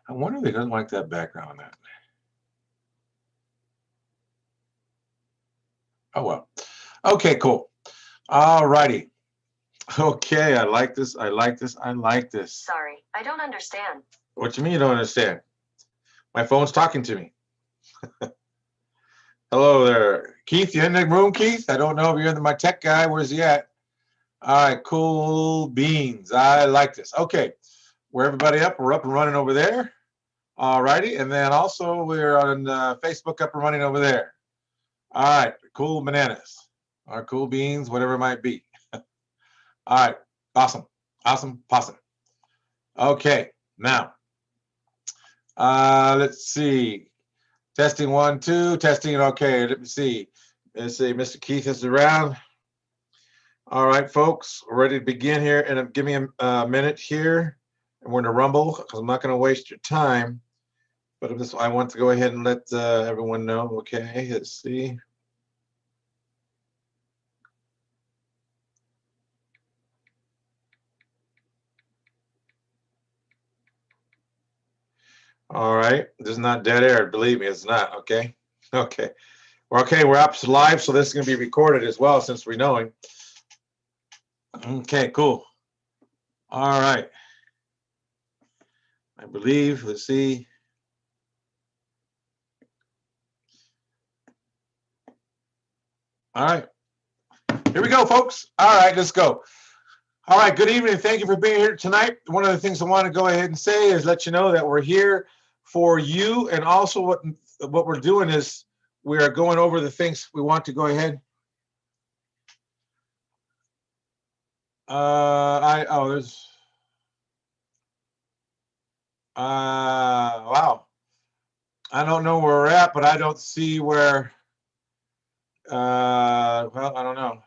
I wonder if he doesn't like that background on that. Oh, well. Okay, cool. All righty. Okay, I like this. I like this. I like this. Sorry, I don't understand. What you mean you don't understand? My phone's talking to me. Hello there. Keith, you in the room, Keith? I don't know if you're in my tech guy. Where's he at? All right, cool beans. I like this. Okay, we're everybody up. We're up and running over there. All righty. And then also we're on Facebook up and running over there. All right, cool bananas or cool beans, whatever it might be. All right, awesome, awesome, possum. Okay, now, let's see. Testing 1, 2, testing. Okay, let me see. Let's see, Mr. Keith is around. All right, folks, we're ready to begin here. And give me a minute here. And we're in a rumble because I'm not going to waste your time. But I want to go ahead and let everyone know. Okay, let's see. All right, this is not dead air. Believe me, it's not. Okay, okay. Okay, we're up live, so this is going to be recorded as well since we know him. Okay, cool. All right. I believe, let's see. All right. Here we go, folks. All right, let's go. All right, good evening. Thank you for being here tonight. One of the things I want to go ahead and say is let you know that we're here for you, and also what we're doing is we are going over the things we want to go ahead. There's wow. I don't know where we're at, but I don't see where well, I don't know.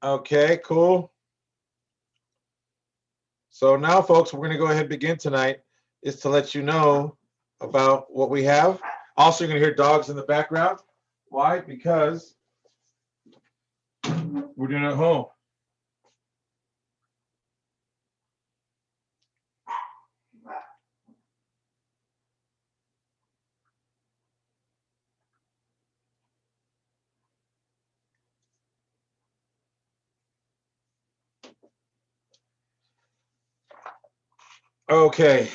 Okay, cool. So now, folks, we're going to go ahead and begin tonight is to let you know about what we have. Also, you're going to hear dogs in the background. Why? Because we're doing it at home. Okay.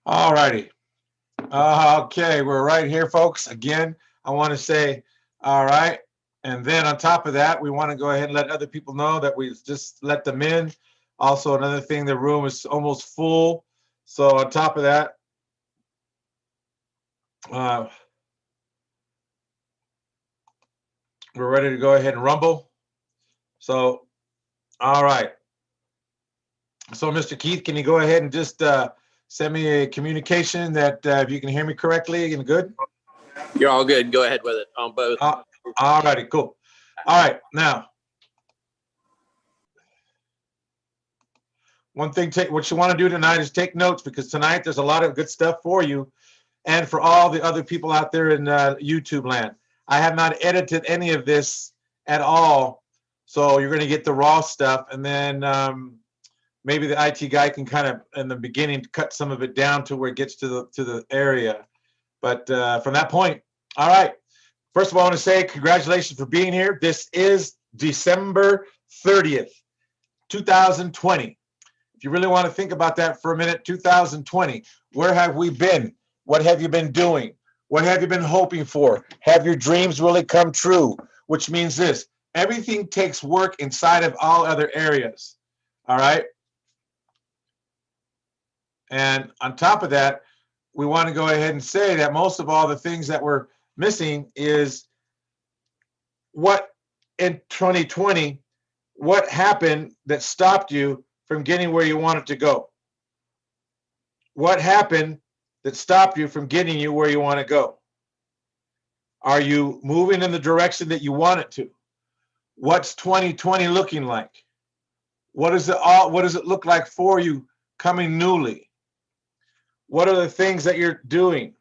All righty. Okay, we're right here, folks. Again, I want to say, all right. And then on top of that, we want to go ahead and let other people know that we just let them in. Also, another thing, the room is almost full. So on top of that, we're ready to go ahead and rumble. So, all right. So, Mr. Keith, can you go ahead and just send me a communication that if you can hear me correctly and good? You're all good. Go ahead with it on both. All righty, cool. All right, now, one thing, what you want to do tonight is take notes, because tonight there's a lot of good stuff for you and for all the other people out there in YouTube land. I have not edited any of this at all, so you're going to get the raw stuff, and then maybe the IT guy can kind of, in the beginning, cut some of it down to where it gets to the area. But from that point, all right. First of all, I want to say congratulations for being here. This is December 30th, 2020. If you really want to think about that for a minute, 2020, where have we been? What have you been doing? What have you been hoping for? Have your dreams really come true? Which means this: everything takes work inside of all other areas. All right. And on top of that, we want to go ahead and say that most of all the things that we're missing is what in 2020, what happened that stopped you from getting where you wanted to go? What happened that stopped you from getting you where you want to go? Are you moving in the direction that you want it to? What's 2020 looking like? What does it look like for you coming newly? What are the things that you're doing?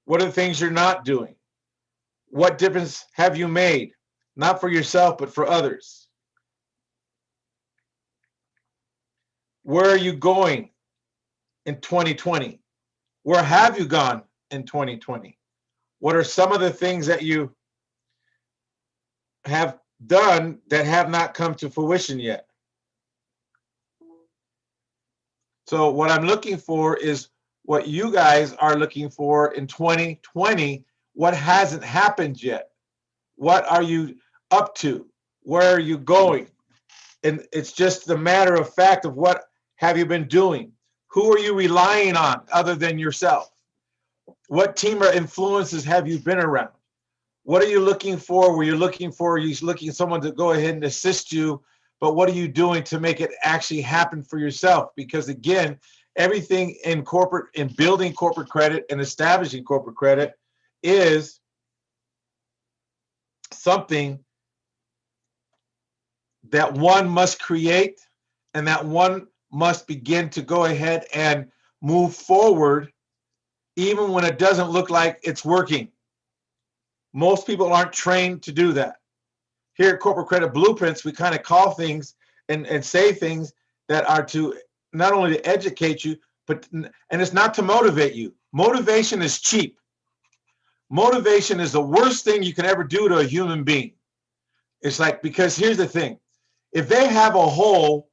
What are the things you're not doing? What difference have you made? Not for yourself, but for others. Where are you going in 2020? Where have you gone in 2020? What are some of the things that you have done that have not come to fruition yet? So what I'm looking for is what you guys are looking for in 2020. What hasn't happened yet? What are you up to? Where are you going? And it's just the matter of fact of what have you been doing? Who are you relying on other than yourself? What team or influences have you been around? What are you looking for? Where you're looking for, you're looking for someone to go ahead and assist you, but what are you doing to make it actually happen for yourself? Because again, everything in corporate, in building corporate credit and establishing corporate credit is something that one must create and that one must begin to go ahead and move forward even when it doesn't look like it's working. Most people aren't trained to do that. Here at Corporate Credit Blueprints, we kind of call things and say things that are to not only to educate you, but and it's not to motivate you. Motivation is cheap. Motivation is the worst thing you can ever do to a human being. It's like, because here's the thing. If they have a hole,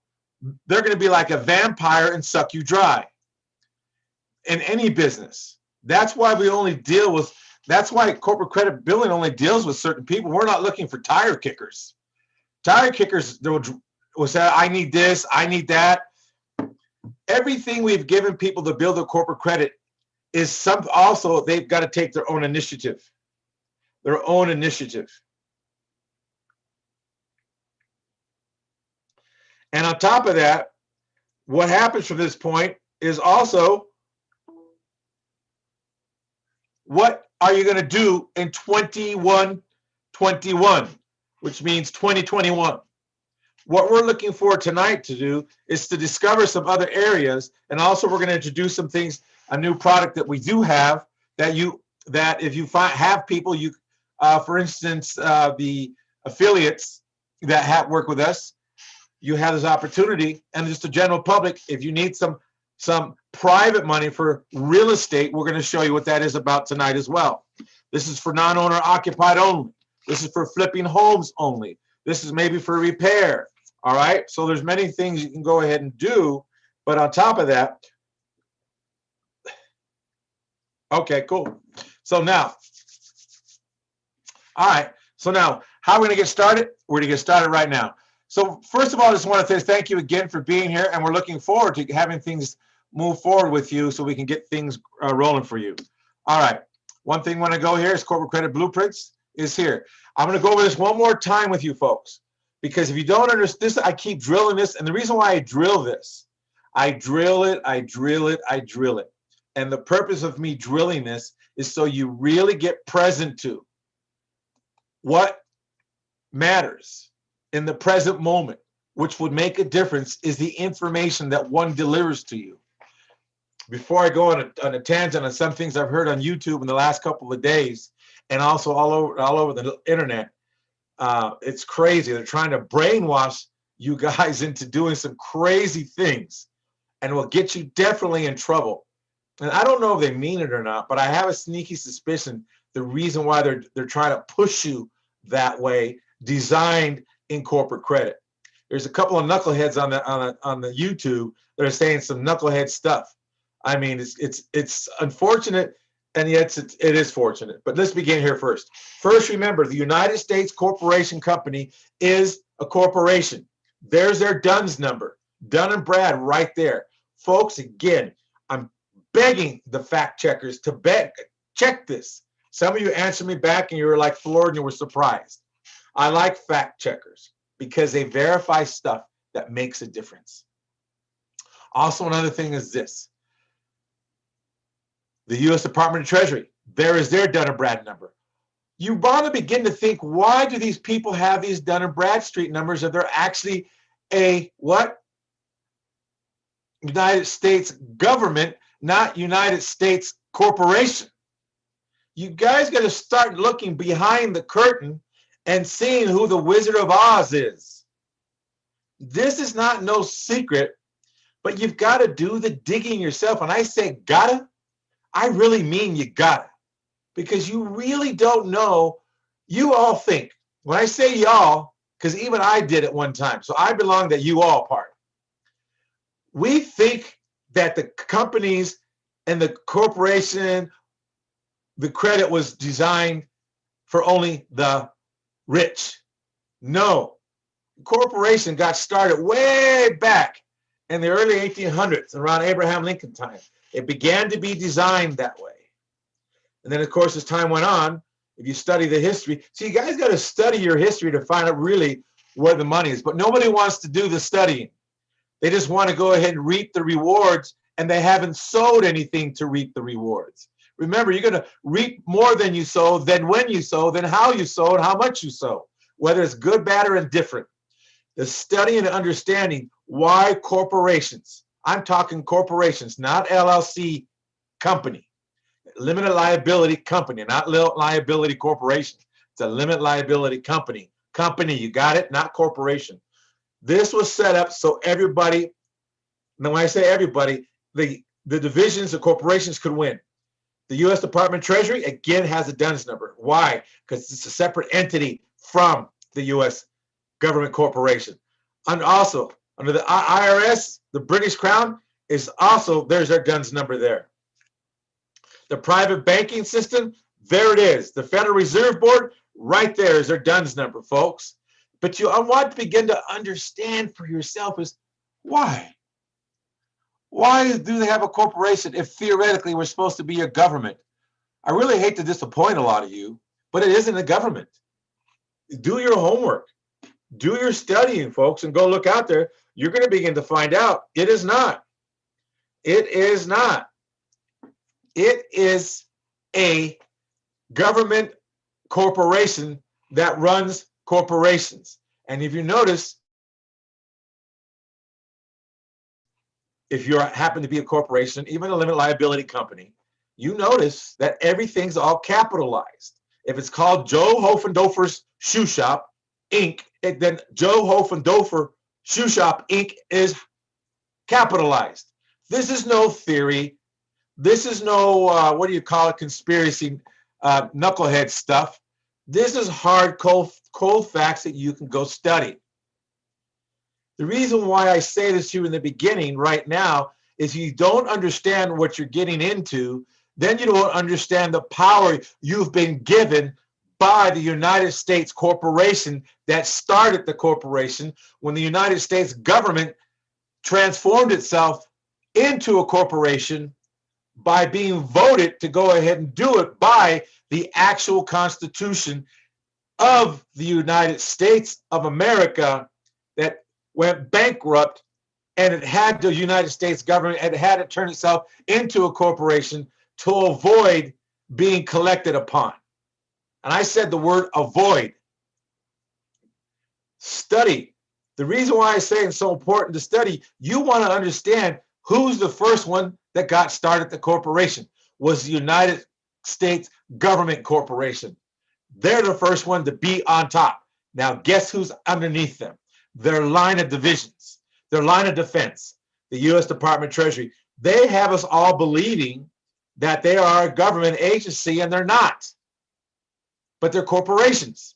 they're going to be like a vampire and suck you dry. In any business. That's why we only deal with, that's why corporate credit billing only deals with certain people. We're not looking for tire kickers. Tire kickers will say, I need this, I need that. Everything we've given people to build their corporate credit is some, also they've got to take their own initiative. Their own initiative. And on top of that, what happens from this point is also, what are you going to do in 21, which means 2021? What we're looking for tonight to do is to discover some other areas, and also we're going to introduce some things, a new product that we do have that if you have people, you, for instance, the affiliates that work with us, you have this opportunity, and just the general public, if you need some private money for real estate, we're going to show you what that is about tonight as well. This is for non-owner occupied only. This is for flipping homes only. This is maybe for repair. All right. So there's many things you can go ahead and do. But on top of that, okay, cool. So now, all right. So now, how are we going to get started? We're going to get started right now. So first of all, I just want to say thank you again for being here, and we're looking forward to having things move forward with you so we can get things rolling for you. All right. One thing I want to go here is Corporate Credit Blueprints is here. I'm going to go over this one more time with you folks, because if you don't understand this, I keep drilling this. And the reason why I drill this, I drill it. And the purpose of me drilling this is so you really get present to what matters in the present moment, which would make a difference, is the information that one delivers to you. Before I go on a tangent on some things I've heard on YouTube in the last couple of days, and also all over the internet, it's crazy. They're trying to brainwash you guys into doing some crazy things, and will get you definitely in trouble. And I don't know if they mean it or not, but I have a sneaky suspicion the reason why they're trying to push you that way, designed in corporate credit. There's a couple of knuckleheads on the YouTube that are saying some knucklehead stuff. I mean, it's unfortunate, and yet it is fortunate. But let's begin here first. First, remember, the United States Corporation Company is a corporation. There's their DUNS number, Dun and Brad, right there. Folks, again, I'm begging the fact checkers to check this. Some of you answered me back, and you were like floored, and you were surprised. I like fact checkers because they verify stuff that makes a difference. Also, another thing is this. The U.S. Department of Treasury, there is their Dun and Brad number. You want to begin to think, why do these people have these Dun and Bradstreet numbers if they're actually a what? United States government, not United States corporation. You guys got to start looking behind the curtain and seeing who the Wizard of Oz is. This is not no secret, but you've got to do the digging yourself. When I say gotta, I really mean you gotta, because you really don't know. You all think, when I say y'all, because even I did it one time, so I belong to you all part. We think that the companies and the corporation, the credit was designed for only the rich. No, corporation got started way back in the early 1800s, around Abraham Lincoln time. It began to be designed that way. And then, of course, as time went on, if you study the history, so you guys got to study your history to find out really where the money is. But nobody wants to do the studying. They just want to go ahead and reap the rewards, and they haven't sowed anything to reap the rewards. Remember, you're going to reap more than you sow, than when you sow, than how you sow, and how much you sow, whether it's good, bad, or indifferent. The study and understanding why corporations, I'm talking corporations, not LLC company, limited liability company, not liability corporation. It's a limited liability company. Company, you got it, not corporation. This was set up so everybody, and when I say everybody, the divisions of corporations could win. The U.S. Department of Treasury, again, has a DUNS number. Why? Because it's a separate entity from the U.S. government corporation. And also, under the IRS, the British Crown, is also, there's their DUNS number there. The private banking system, there it is. The Federal Reserve Board, right there is their DUNS number, folks. But I want to begin to understand for yourself is why? Why do they have a corporation if theoretically we're supposed to be a government? I really hate to disappoint a lot of you, but it isn't a government. Do your homework. Do your studying, folks, and go look out there. You're going to begin to find out it is not. It is not. It is a government corporation that runs corporations. And if you notice, if you happen to be a corporation, even a limited liability company, you notice that everything's all capitalized. If it's called Joe Hofendorfer's Shoe Shop, Inc., then Joe Hofendorfer Shoe Shop, Inc. is capitalized. This is no theory. This is no, what do you call it, conspiracy, knucklehead stuff. This is hard, cold facts that you can go study. The reason why I say this to you in the beginning right now is you don't understand what you're getting into, then you don't understand the power you've been given by the United States corporation that started the corporation when the United States government transformed itself into a corporation by being voted to go ahead and do it by the actual Constitution of the United States of America that went bankrupt, and it had the United States government, it had to turn itself into a corporation to avoid being collected upon. And I said the word avoid. Study. The reason why I say it's so important to study, you want to understand who's the first one that got started the corporation. Was the United States Government Corporation. They're the first one to be on top. Now, guess who's underneath them? Their line of divisions, their line of defense, the U.S. Department of Treasury. They have us all believing that they are a government agency, and they're not. But they're corporations.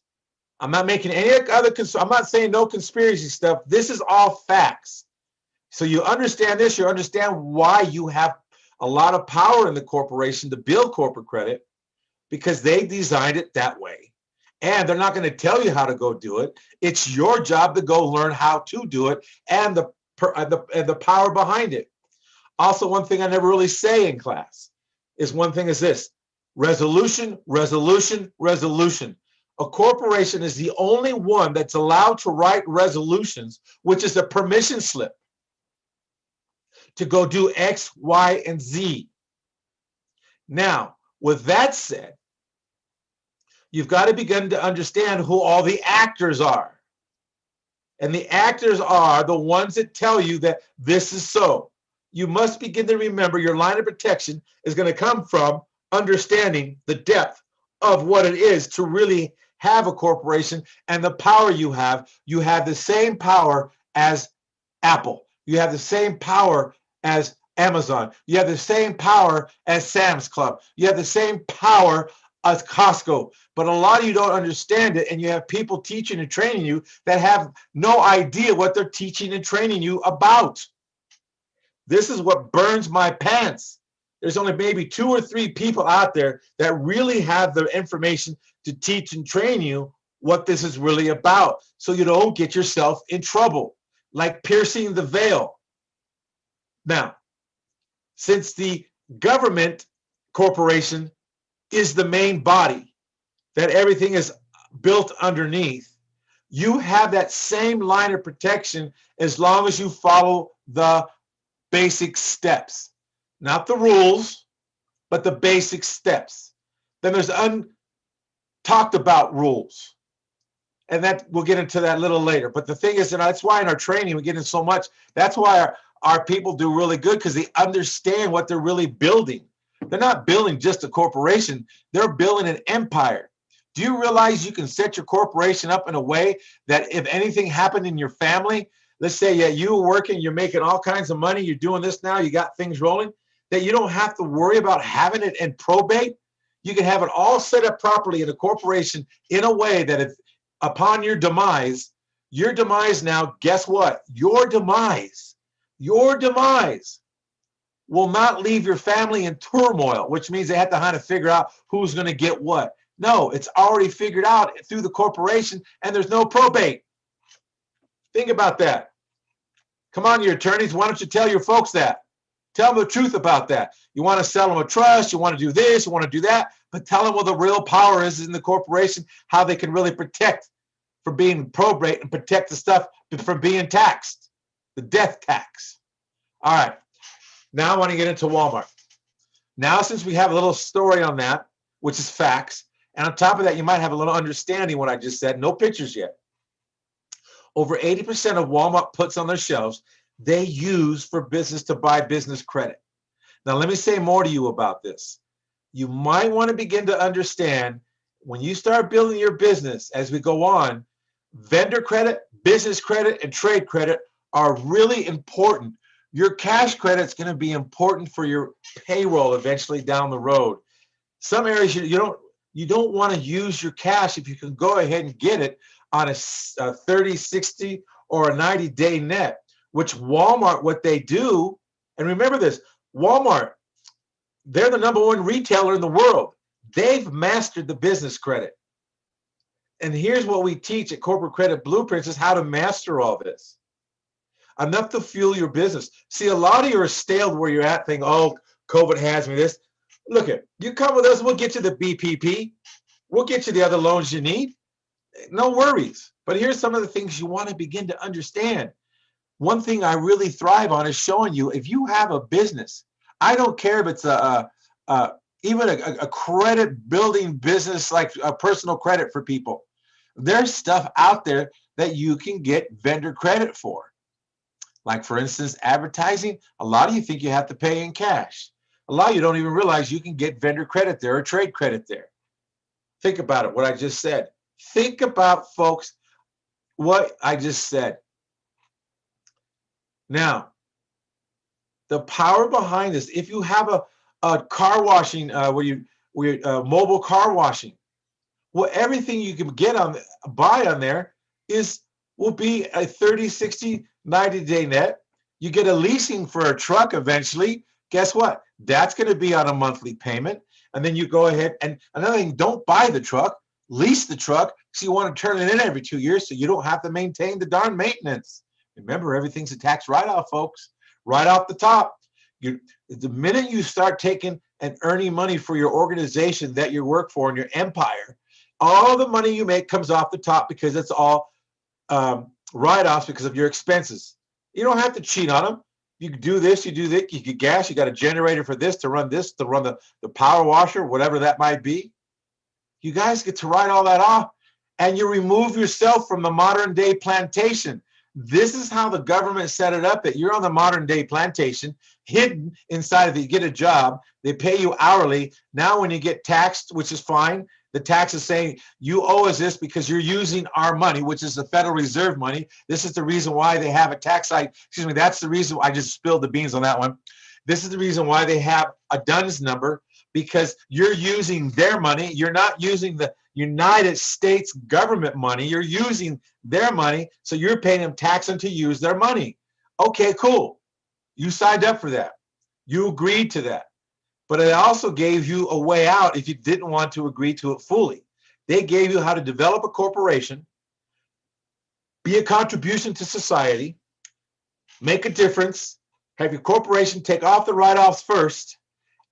I'm not making any other, I'm not saying no conspiracy stuff. This is all facts. So you understand this, you understand why you have a lot of power in the corporation to build corporate credit, because they designed it that way. And they're not going to tell you how to go do it. It's your job to go learn how to do it and the power behind it. Also, one thing I never really say in class is one thing is this: resolution, resolution, resolution. A corporation is the only one that's allowed to write resolutions, which is a permission slip to go do X, Y, and Z. Now, with that said, you've got to begin to understand who all the actors are. And the actors are the ones that tell you that this is so. You must begin to remember your line of protection is going to come from understanding the depth of what it is to really have a corporation and the power you have the same power as Apple. You have the same power as Amazon. You have the same power as Sam's Club. You have the same power as Costco. But a lot of you don't understand it, and you have people teaching and training you that have no idea what they're teaching and training you about. This is what burns my pants. There's only maybe 2 or 3 people out there that really have the information to teach and train you what this is really about, so you don't get yourself in trouble, like piercing the veil. Now, since the government corporation is the main body that everything is built underneath, you have that same line of protection as long as you follow the basic steps. Not the rules, but the basic steps. Then there's untalked about rules. And that we'll get into that a little later. But the thing is, and that's why in our training we get in so much. That's why our people do really good, because they understand what they're really building. They're not building just a corporation. They're building an empire. Do you realize you can set your corporation up in a way that if anything happened in your family, let's say you were working, you're making all kinds of money, you're doing this now, you got things rolling, that you don't have to worry about having it in probate. You can have it all set up properly in a corporation in a way that if upon your demise now, guess what? Your demise will not leave your family in turmoil, which means they have to kind of figure out who's going to get what. No, it's already figured out through the corporation, and there's no probate. Think about that. Come on, your attorneys, why don't you tell your folks that? Tell them the truth about that. You want to sell them a trust, you want to do this, you want to do that, but tell them what the real power is in the corporation, how they can really protect from being probate and protect the stuff from being taxed, the death tax. All right, now I want to get into Walmart. Now, since we have a little story on that, which is facts, and on top of that, you might have a little understanding what I just said, no pictures yet. Over 80% of Walmart puts on their shelves, they use for business to buy business credit. Now, let me say more to you about this. You might want to begin to understand when you start building your business as we go on, vendor credit, business credit, and trade credit are really important. Your cash credit is going to be important for your payroll eventually down the road. Some areas you don't want to use your cash if you can go ahead and get it on a 30, 60, or a 90-day net, which Walmart, what they do, and remember this, Walmart, they're the #1 retailer in the world. They've mastered the business credit. And here's what we teach at Corporate Credit Blueprints is how to master all this. Enough to fuel your business. See, a lot of you are stale where you're at thinking, oh, COVID has me this. Look it, you come with us, we'll get you the BPP. We'll get you the other loans you need. No worries. But here's some of the things you want to begin to understand. One thing I really thrive on is showing you if you have a business, I don't care if it's even a credit building business like a personal credit for people. There's stuff out there that you can get vendor credit for. Like, for instance, advertising. A lot of you think you have to pay in cash. A lot of you don't even realize you can get vendor credit there or trade credit there. Think about it, what I just said. Think about, folks, what I just said. Now, the power behind this, if you have a car washing, mobile car washing, well, everything you can get buy on there will be a 30, 60, 90-day net. You get a leasing for a truck eventually. Guess what? That's going to be on a monthly payment. And then you go ahead and another thing, don't buy the truck, lease the truck. So you want to turn it in every 2 years so you don't have to maintain the darn maintenance. Remember, everything's a tax write-off, folks, right off the top. The minute you start taking and earning money for your organization that you work for and your empire, all the money you make comes off the top because it's all write-offs because of your expenses. You don't have to cheat on them. You can do this, you do that, you get gas, you got a generator for this, to run the power washer, whatever that might be. You guys get to write all that off, and you remove yourself from the modern day plantation. This is how the government set it up, that you're on the modern day plantation, hidden inside of it. You get a job, they pay you hourly. Now when you get taxed, which is fine, the tax is saying you owe us this because you're using our money, which is the Federal Reserve money. This is the reason why they have a tax site. Excuse me, that's the reason I just spilled the beans on that one. This is the reason why they have a DUNS number, because you're using their money. You're not using the United States government money. You're using their money, so you're paying them tax to use their money. Okay, cool. You signed up for that. You agreed to that. But it also gave you a way out if you didn't want to agree to it fully. They gave you how to develop a corporation, be a contribution to society, make a difference, have your corporation take off the write-offs first,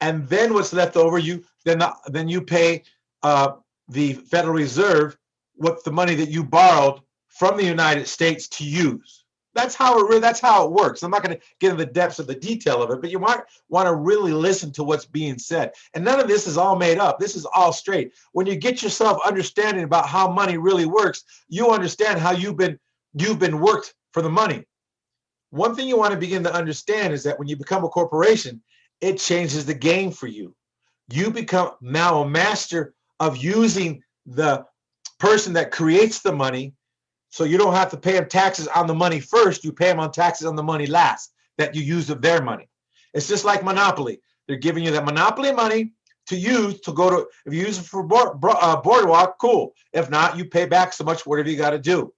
and then what's left over, then you pay the Federal Reserve what the money that you borrowed from the United States to use. That's how it works. I'm not going to get into the depths of the detail of it, but you might want to really listen to what's being said. And none of this is all made up. This is all straight. When you get yourself understanding about how money really works, you understand how you've been worked for the money. One thing you want to begin to understand is that when you become a corporation, it changes the game for you. You become now a master of using the person that creates the money, so you don't have to pay them taxes on the money first. You pay them on taxes on the money last that you use of their money. It's just like Monopoly. They're giving you that Monopoly money to use to go to, if you use it for Boardwalk, cool. If not, you pay back so much, whatever you got to do.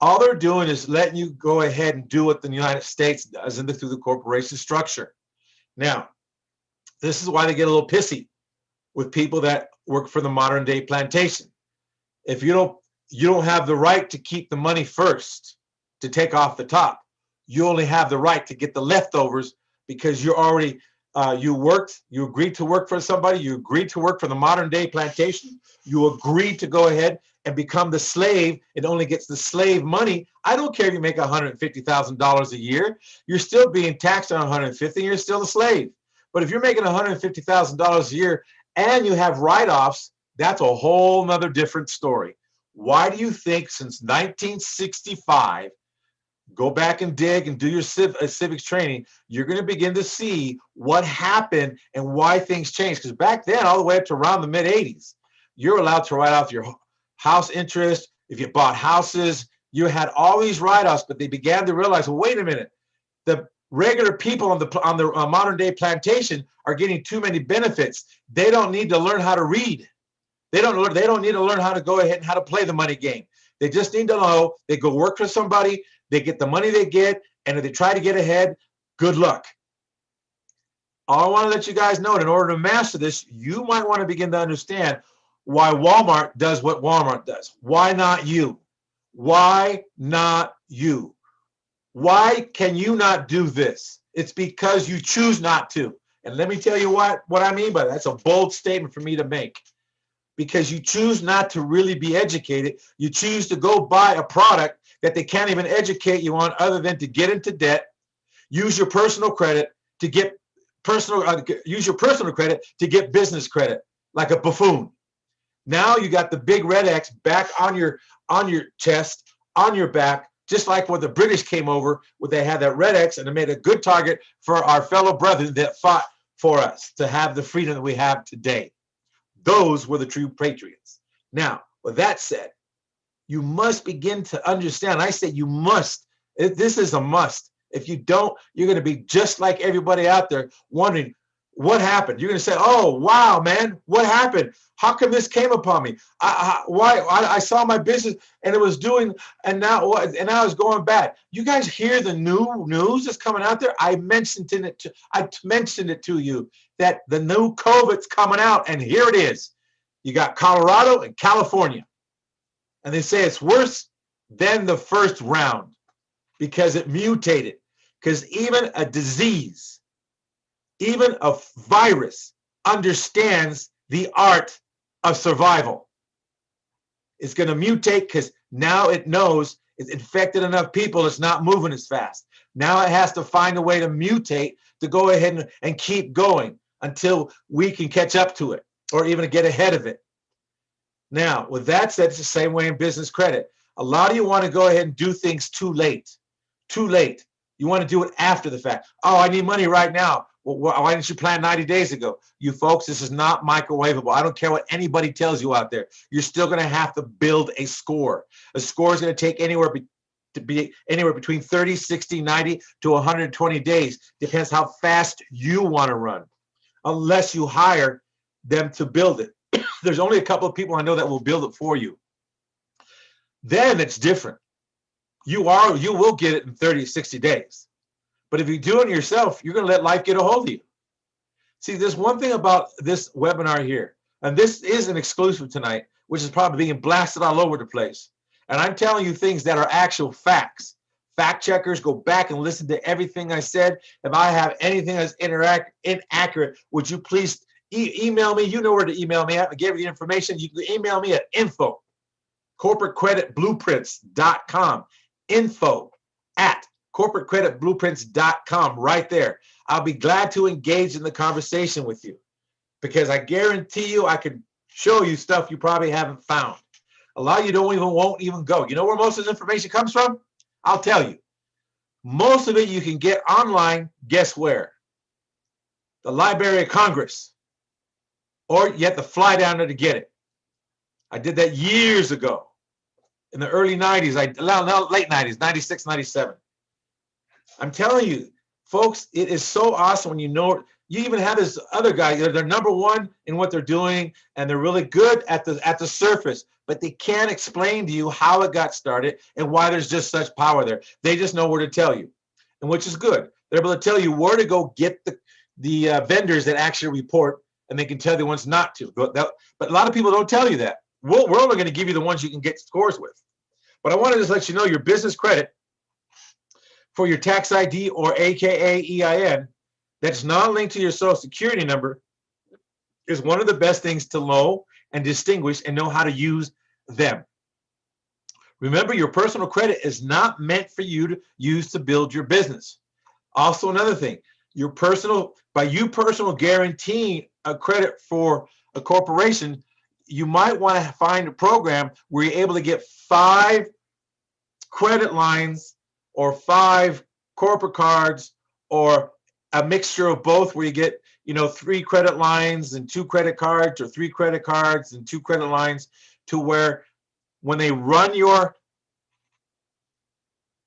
All they're doing is letting you go ahead and do what the United States does through the corporation structure. Now, this is why they get a little pissy with people that work for the modern day plantation. If you don't have the right to keep the money first, to take off the top. You only have the right to get the leftovers because you're already, you agreed to work for somebody, you agreed to work for the modern day plantation, you agreed to go ahead and become the slave. It only gets the slave money. I don't care if you make $150,000 a year, you're still being taxed on $150,000 and you're still a slave. But if you're making $150,000 a year and you have write-offs, that's a whole nother different story. Why do you think since 1965, go back and dig and do your civics training, you're going to begin to see what happened and why things changed? Because back then, all the way up to around the mid-'80s, you're allowed to write off your house interest. If you bought houses, you had all these write-offs, but they began to realize, well, wait a minute, the regular people on the modern day plantation are getting too many benefits. They don't need to learn how to read. They don't need to learn how to go ahead and how to play the money game. They just need to know they go work for somebody, they get the money they get, and if they try to get ahead, good luck. All I want to let you guys know, in order to master this, you might want to begin to understand why Walmart does what Walmart does. Why not you? Why not you? Why can you not do this? It's because you choose not to. And let me tell you what I mean by that. That's a bold statement for me to make. Because you choose not to really be educated. You choose to go buy a product that they can't even educate you on other than to get into debt, use your personal credit to get use your personal credit to get business credit, like a buffoon. Now you got the big red X back on your chest, on your back, just like when the British came over, where they had that red X and they made a good target for our fellow brethren that fought for us to have the freedom that we have today. Those were the true patriots. Now, with that said, you must begin to understand. I say you must. This is a must. If you don't, you're going to be just like everybody out there wondering what happened. You're going to say, oh, wow, man, what happened? How come this came upon me? I saw my business and it was doing, and now it's going bad. You guys hear the new news that's coming out there? I mentioned it to you that the new COVID's coming out, and here it is. You got Colorado and California, and they say it's worse than the first round because it mutated. Because even a disease, even a virus understands the art of survival. It's going to mutate because now it knows it's infected enough people, it's not moving as fast. Now it has to find a way to mutate to go ahead and keep going until we can catch up to it or even get ahead of it. Now, with that said, it's the same way in business credit. A lot of you want to go ahead and do things too late. Too late. You want to do it after the fact. Oh, I need money right now. Well, why didn't you plan 90 days ago? You folks, this is not microwavable. I don't care what anybody tells you out there. You're still going to have to build a score. A score is going to take anywhere between 30, 60, 90 to 120 days. Depends how fast you want to run. Unless you hire them to build it. There's only a couple of people I know that will build it for you. Then it's different. You will get it in 30, 60 days. But if you do it yourself, you're going to let life get a hold of you. See, there's one thing about this webinar here, and this is an exclusive tonight, which is probably being blasted all over the place. And I'm telling you things that are actual facts. Fact checkers, go back and listen to everything I said. If I have anything that's inaccurate, would you please email me? You know where to email me at. I gave you the information. You can email me at info@corporatecreditblueprints.com. info@corporatecreditblueprints.com, right there. I'll be glad to engage in the conversation with you, because I guarantee you I can show you stuff you probably haven't found. A lot of you won't even go. You know where most of this information comes from? I'll tell you. Most of it you can get online. Guess where? The Library of Congress. Or you have to fly down there to get it. I did that years ago. In the early 90s, late 90s, 96, 97. I'm telling you, folks, it is so awesome when you know. You even have this other guy, they're number one in what they're doing, and they're really good at the surface, but they can't explain to you how it got started and why there's just such power there. They just know where to tell you, and which is good. They're able to tell you where to go get the vendors that actually report, and they can tell you the ones not to. But a lot of people don't tell you that. We're only going to give you the ones you can get scores with. But I want to just let you know your business credit for your tax ID or AKA EIN that's not linked to your social security number is one of the best things to know and distinguish and know how to use them. Remember, your personal credit is not meant for you to use to build your business. Also, another thing, by you personal guaranteeing a credit for a corporation, you might want to find a program where you're able to get 5 credit lines or 5 corporate cards, or a mixture of both, where you get 3 credit lines and 2 credit cards, or 3 credit cards and 2 credit lines, to where when they run your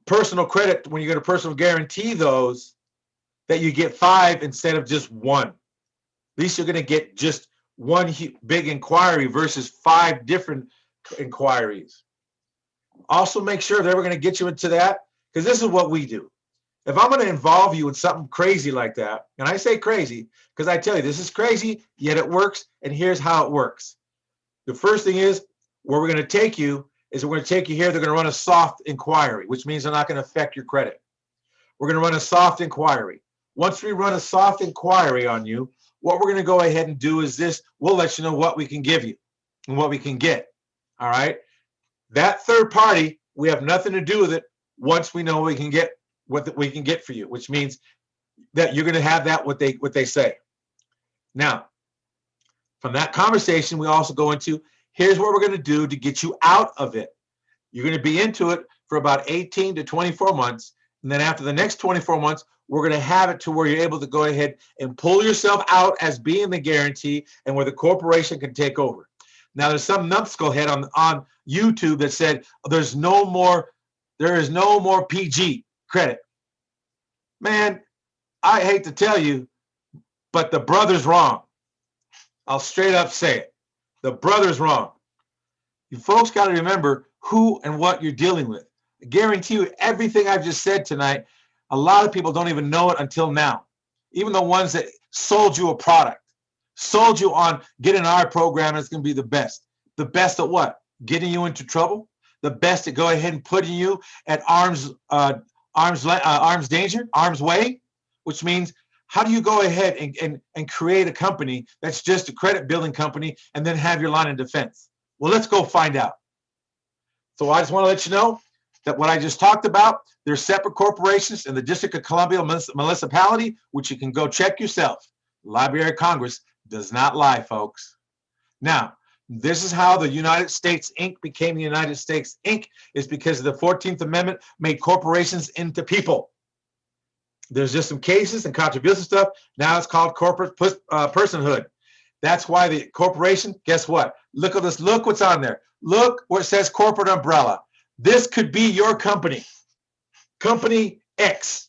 personal credit, when you're going to personal guarantee those, that you get 5 instead of just 1. At least you're going to get just one big inquiry versus 5 different inquiries. Also, make sure they're going to get you into that, because this is what we do. If I'm going to involve you in something crazy like that, and I say crazy because I tell you this is crazy, yet it works, and here's how it works. The first thing is, where we're going to take you is we're going to take you here. They're going to run a soft inquiry, which means they're not going to affect your credit. We're going to run a soft inquiry. Once we run a soft inquiry on you, what we're going to go ahead and do is this. We'll let you know what we can give you and what we can get. All right? That third party, we have nothing to do with it once we know we can get what we can get for you, which means that you're going to have that what they say. Now, from that conversation, we also go into, here's what we're going to do to get you out of it. You're going to be into it for about 18 to 24 months. And then after the next 24 months, we're going to have it to where you're able to go ahead and pull yourself out as being the guarantee, and where the corporation can take over. Now, there's some numbskullhead on YouTube that said there is no more PG credit. Man, I hate to tell you, but the brother's wrong. I'll straight up say it. The brother's wrong. You folks got to remember who and what you're dealing with. I guarantee you everything I've just said tonight, a lot of people don't even know it until now. Even the ones that sold you a product, sold you on getting our program, it's going to be the best. The best at what? Getting you into trouble? The best at go ahead and putting you at arm's way, which means how do you go ahead and create a company that's just a credit building company and then have your line of defense? Well, let's go find out. So I just want to let you know that what I just talked about, there's separate corporations in the District of Columbia Municipality, which you can go check yourself. The Library of Congress does not lie, folks. Now, This is how the United States Inc. became the United States Inc. is because the 14th Amendment made corporations into people. There's just some cases and controversial stuff. Now it's called corporate personhood. That's why the corporation, guess what? Look at this. Look what's on there. Look where it says corporate umbrella. This could be your company, Company X.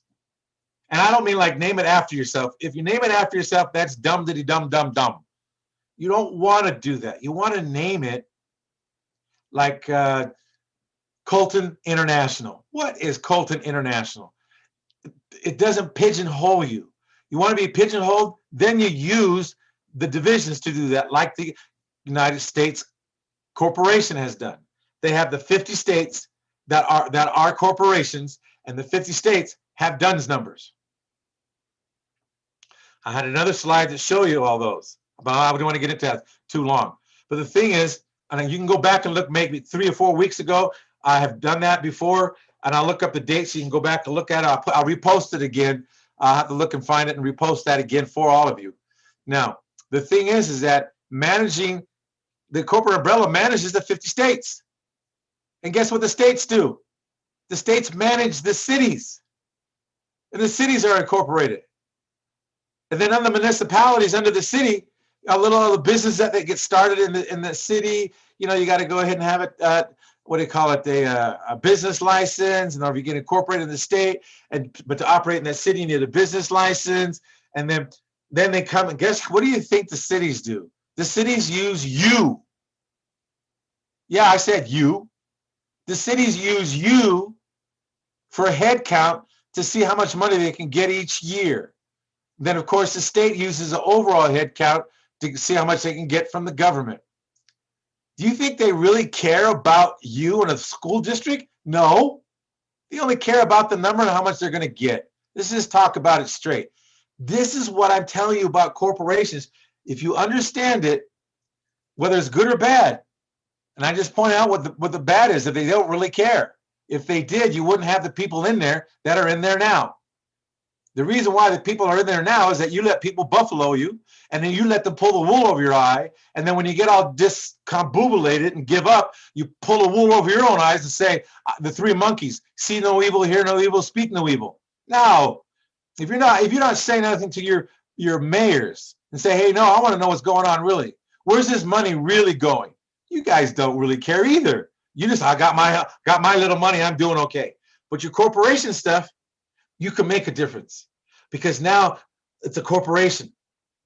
And I don't mean like name it after yourself. If you name it after yourself, that's dumb, diddy, dumb, dumb, dumb. You don't want to do that. You want to name it like Colton International. What is Colton International? It doesn't pigeonhole you. You want to be pigeonholed? Then you use the divisions to do that, like the United States Corporation has done. They have the 50 states that are corporations, and the 50 states have DUNS numbers. I had another slide to show you all those, but I don't want to get into that too long. But the thing is, and you can go back and look maybe 3 or 4 weeks ago. I have done that before, and I'll look up the dates. So you can go back and look at it. I'll repost it again. I'll have to look and find it and repost that again for all of you. Now, the thing is that managing the corporate umbrella manages the 50 states. And guess what the states do? The states manage the cities. And the cities are incorporated. And then on the municipalities under the city, a little of the business that they get started in the city, you know, you got to go ahead and have it, what do you call it, a business license, and or if you get incorporated in the state, but to operate in that city, you need a business license. And then they come and guess, what do you think the cities do? The cities use you. Yeah, I said you. The cities use you for a head count to see how much money they can get each year. Then, of course, the state uses an overall head count to see how much they can get from the government. Do you think they really care about you in a school district? No. They only care about the number and how much they're going to get. Let's just talk about it straight. This is what I'm telling you about corporations. If you understand it, whether it's good or bad, and I just point out what the bad is, that they don't really care. If they did, you wouldn't have the people in there that are in there now. The reason why the people are in there now is that you let people buffalo you, and then you let them pull the wool over your eye, and then when you get all discombobulated and give up, you pull the wool over your own eyes and say, the 3 monkeys, see no evil, hear no evil, speak no evil. Now, if you're not saying anything to your mayors and say, hey, no, I want to know what's going on really. Where's this money really going? You guys don't really care either. You just, I got my little money, I'm doing okay. But your corporation stuff, you can make a difference because now it's a corporation.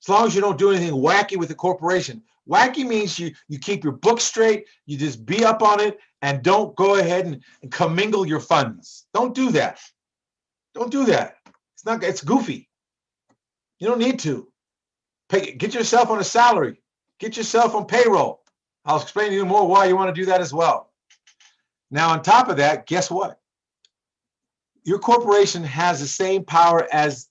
As long as you don't do anything wacky with the corporation. Wacky means you keep your books straight, you just be up on it, and don't go ahead and commingle your funds. Don't do that. Don't do that. It's goofy. You don't need to. Get yourself on a salary. Get yourself on payroll. I'll explain to you more why you want to do that as well. Now, on top of that, guess what? Your corporation has the same power as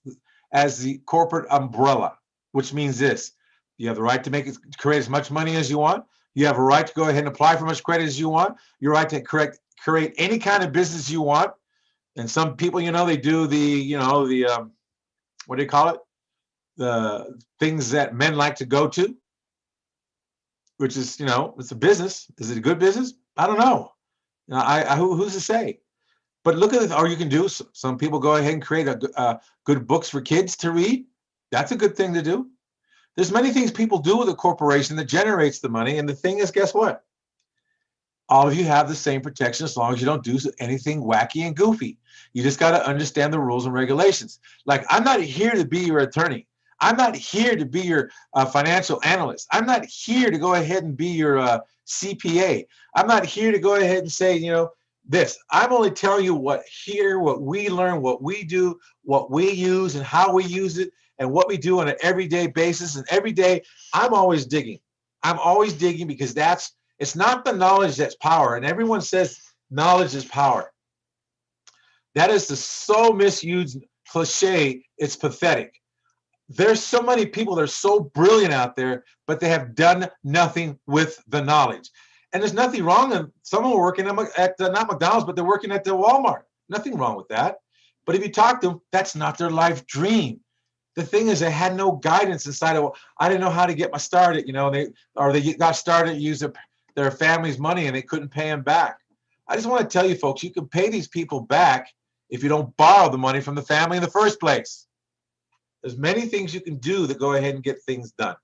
the corporate umbrella, which means this. You have the right to create as much money as you want. You have a right to go ahead and apply for as much credit as you want. Your right to create any kind of business you want. And some people, they do the what do you call it? The things that men like to go to, which is, it's a business. Is it a good business? I don't know. Who's to say? But look at it, or you can do, some people go ahead and create good books for kids to read. That's a good thing to do. There's many things people do with a corporation that generates the money. And the thing is, guess what? All of you have the same protection as long as you don't do anything wacky and goofy. You just got to understand the rules and regulations. Like, I'm not here to be your attorney. I'm not here to be your financial analyst. I'm not here to go ahead and be your CPA. I'm not here to go ahead and say, this. I'm only telling you what we learn, what we do, what we use, and how we use it, and what we do on an everyday basis. And every day, I'm always digging. I'm always digging because it's not the knowledge that's power. And everyone says knowledge is power. That is the so misused cliche. It's pathetic. There's so many people that are so brilliant out there, but they have done nothing with the knowledge. And there's nothing wrong. And some are working at not McDonald's, but they're working at the Walmart. Nothing wrong with that. But if you talk to them, that's not their life dream. The thing is, they had no guidance inside of. I didn't know how to get my started. They got started using their family's money and they couldn't pay them back. I just want to tell you, folks, you can pay these people back if you don't borrow the money from the family in the first place. There's many things you can do to go ahead and get things done.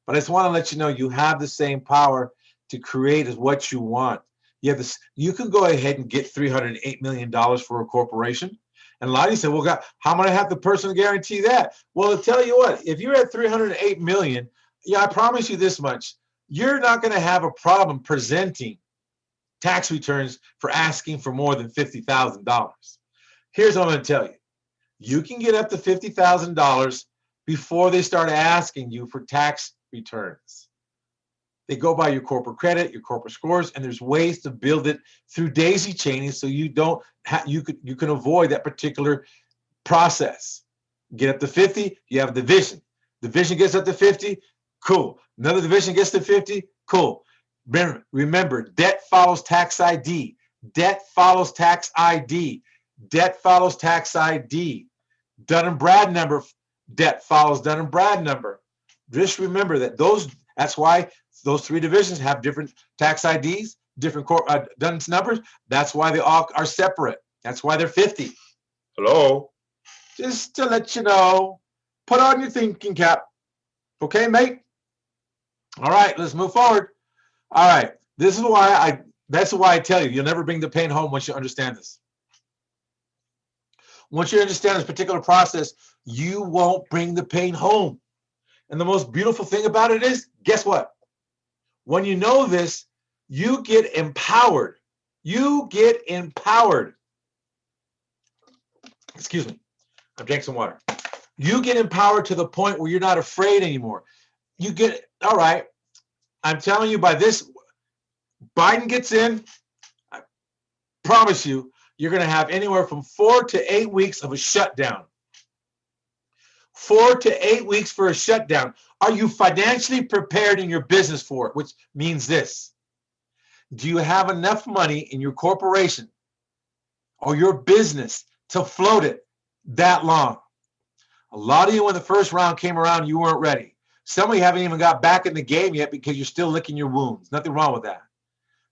But I just want to let you know you have the same power to create as what you want. You have this. You can go ahead and get $308 million for a corporation. And a lot of you say, well, God, how am I going to have the person guarantee that? Well, I'll tell you what, if you're at $308 million, I promise you this much, you're not going to have a problem presenting tax returns for asking for more than $50,000. Here's what I'm going to tell you. You can get up to $50,000 before they start asking you for tax returns. They go by your corporate credit, your corporate scores, and there's ways to build it through daisy chaining so you can avoid that particular process. Get up to 50, you have a division. Division gets up to 50, cool. Another division gets to 50, cool. Remember, debt follows tax ID. Debt follows tax ID. Debt follows tax ID. Dun and Brad number, debt follows Dun and Brad number. Just remember that that's why those three divisions have different tax IDs, different DUNS numbers. That's why they all are separate. That's why they're 50. Hello? Just to let you know, put on your thinking cap. Okay, mate? All right, let's move forward. All right, that's why I tell you, you'll never bring the pain home once you understand this. Once you understand this particular process, you won't bring the pain home. And the most beautiful thing about it is, guess what? When you know this, you get empowered. You get empowered. Excuse me. I'm drinking some water. You get empowered to the point where you're not afraid anymore. You get, all right, I'm telling you by this, Biden gets in, I promise you, you're going to have anywhere from 4 to 8 weeks of a shutdown. 4 to 8 weeks for a shutdown. Are you financially prepared in your business for it? Which means this. Do you have enough money in your corporation or your business to float it that long? A lot of you, when the first round came around, you weren't ready. Some of you haven't even got back in the game yet because you're still licking your wounds. Nothing wrong with that.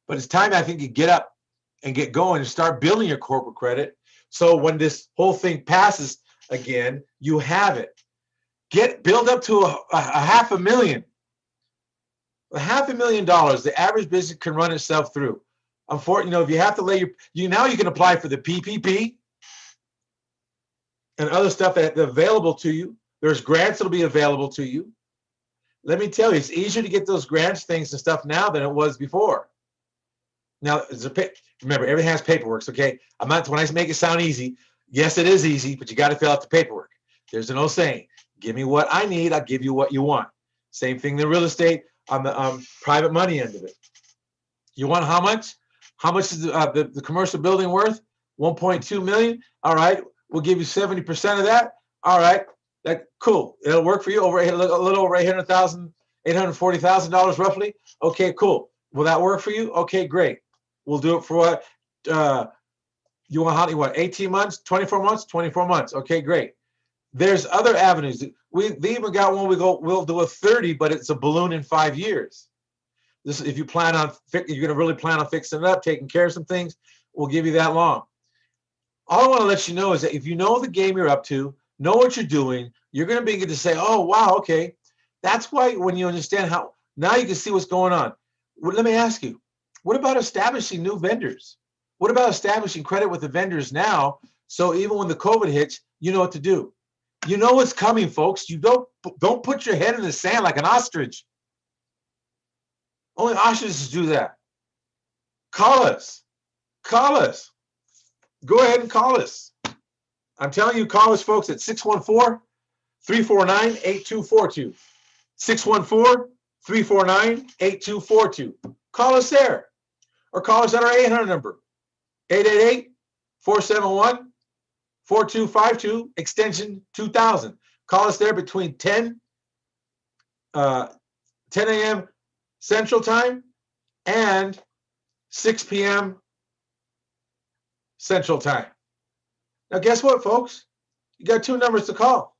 But it's time, I think, you get up and get going and start building your corporate credit. So when this whole thing passes again, you have it. Build up to a $500,000. $500,000, the average business can run itself through. Unfortunately, if you have to now you can apply for the PPP and other stuff that's available to you. There's grants that'll be available to you. Let me tell you, it's easier to get those grants things and stuff now than it was before. Now, remember, everything has paperwork, okay? When I make it sound easy, yes, it is easy, but you got to fill out the paperwork. There's an old saying, give me what I need, I'll give you what you want. Same thing in real estate on the private money end of it. You want how much? How much is the commercial building worth? 1.2 million. All right, we'll give you 70% of that. All right, cool. It'll work for you. A little over $840,000 roughly. Okay, cool. Will that work for you? Okay, great. We'll do it for what? You want 18 months, 24 months, 24 months. Okay, great. There's other avenues. They even got one. We'll do a 30, but it's a balloon in 5 years. This, if you plan on, you're going to really plan on fixing it up, taking care of some things, we'll give you that long. All I want to let you know is that if you know the game you're up to, know what you're doing, you're going to begin to say, oh, wow, okay. That's why when you understand how, now you can see what's going on. Let me ask you, what about establishing new vendors? What about establishing credit with the vendors now? So even when the COVID hits, you know what to do. You know what's coming, folks. You don't put your head in the sand like an ostrich. Only ostriches do that. Call us. Call us. Go ahead and call us. I'm telling you, call us, folks, at 614-349-8242. 614-349-8242. Call us there. Or call us at our 800 number, 888-471-4252, extension 2000. Call us there between 10 a.m. Central Time and 6 p.m. Central Time. Now, guess what, folks? You got two numbers to call.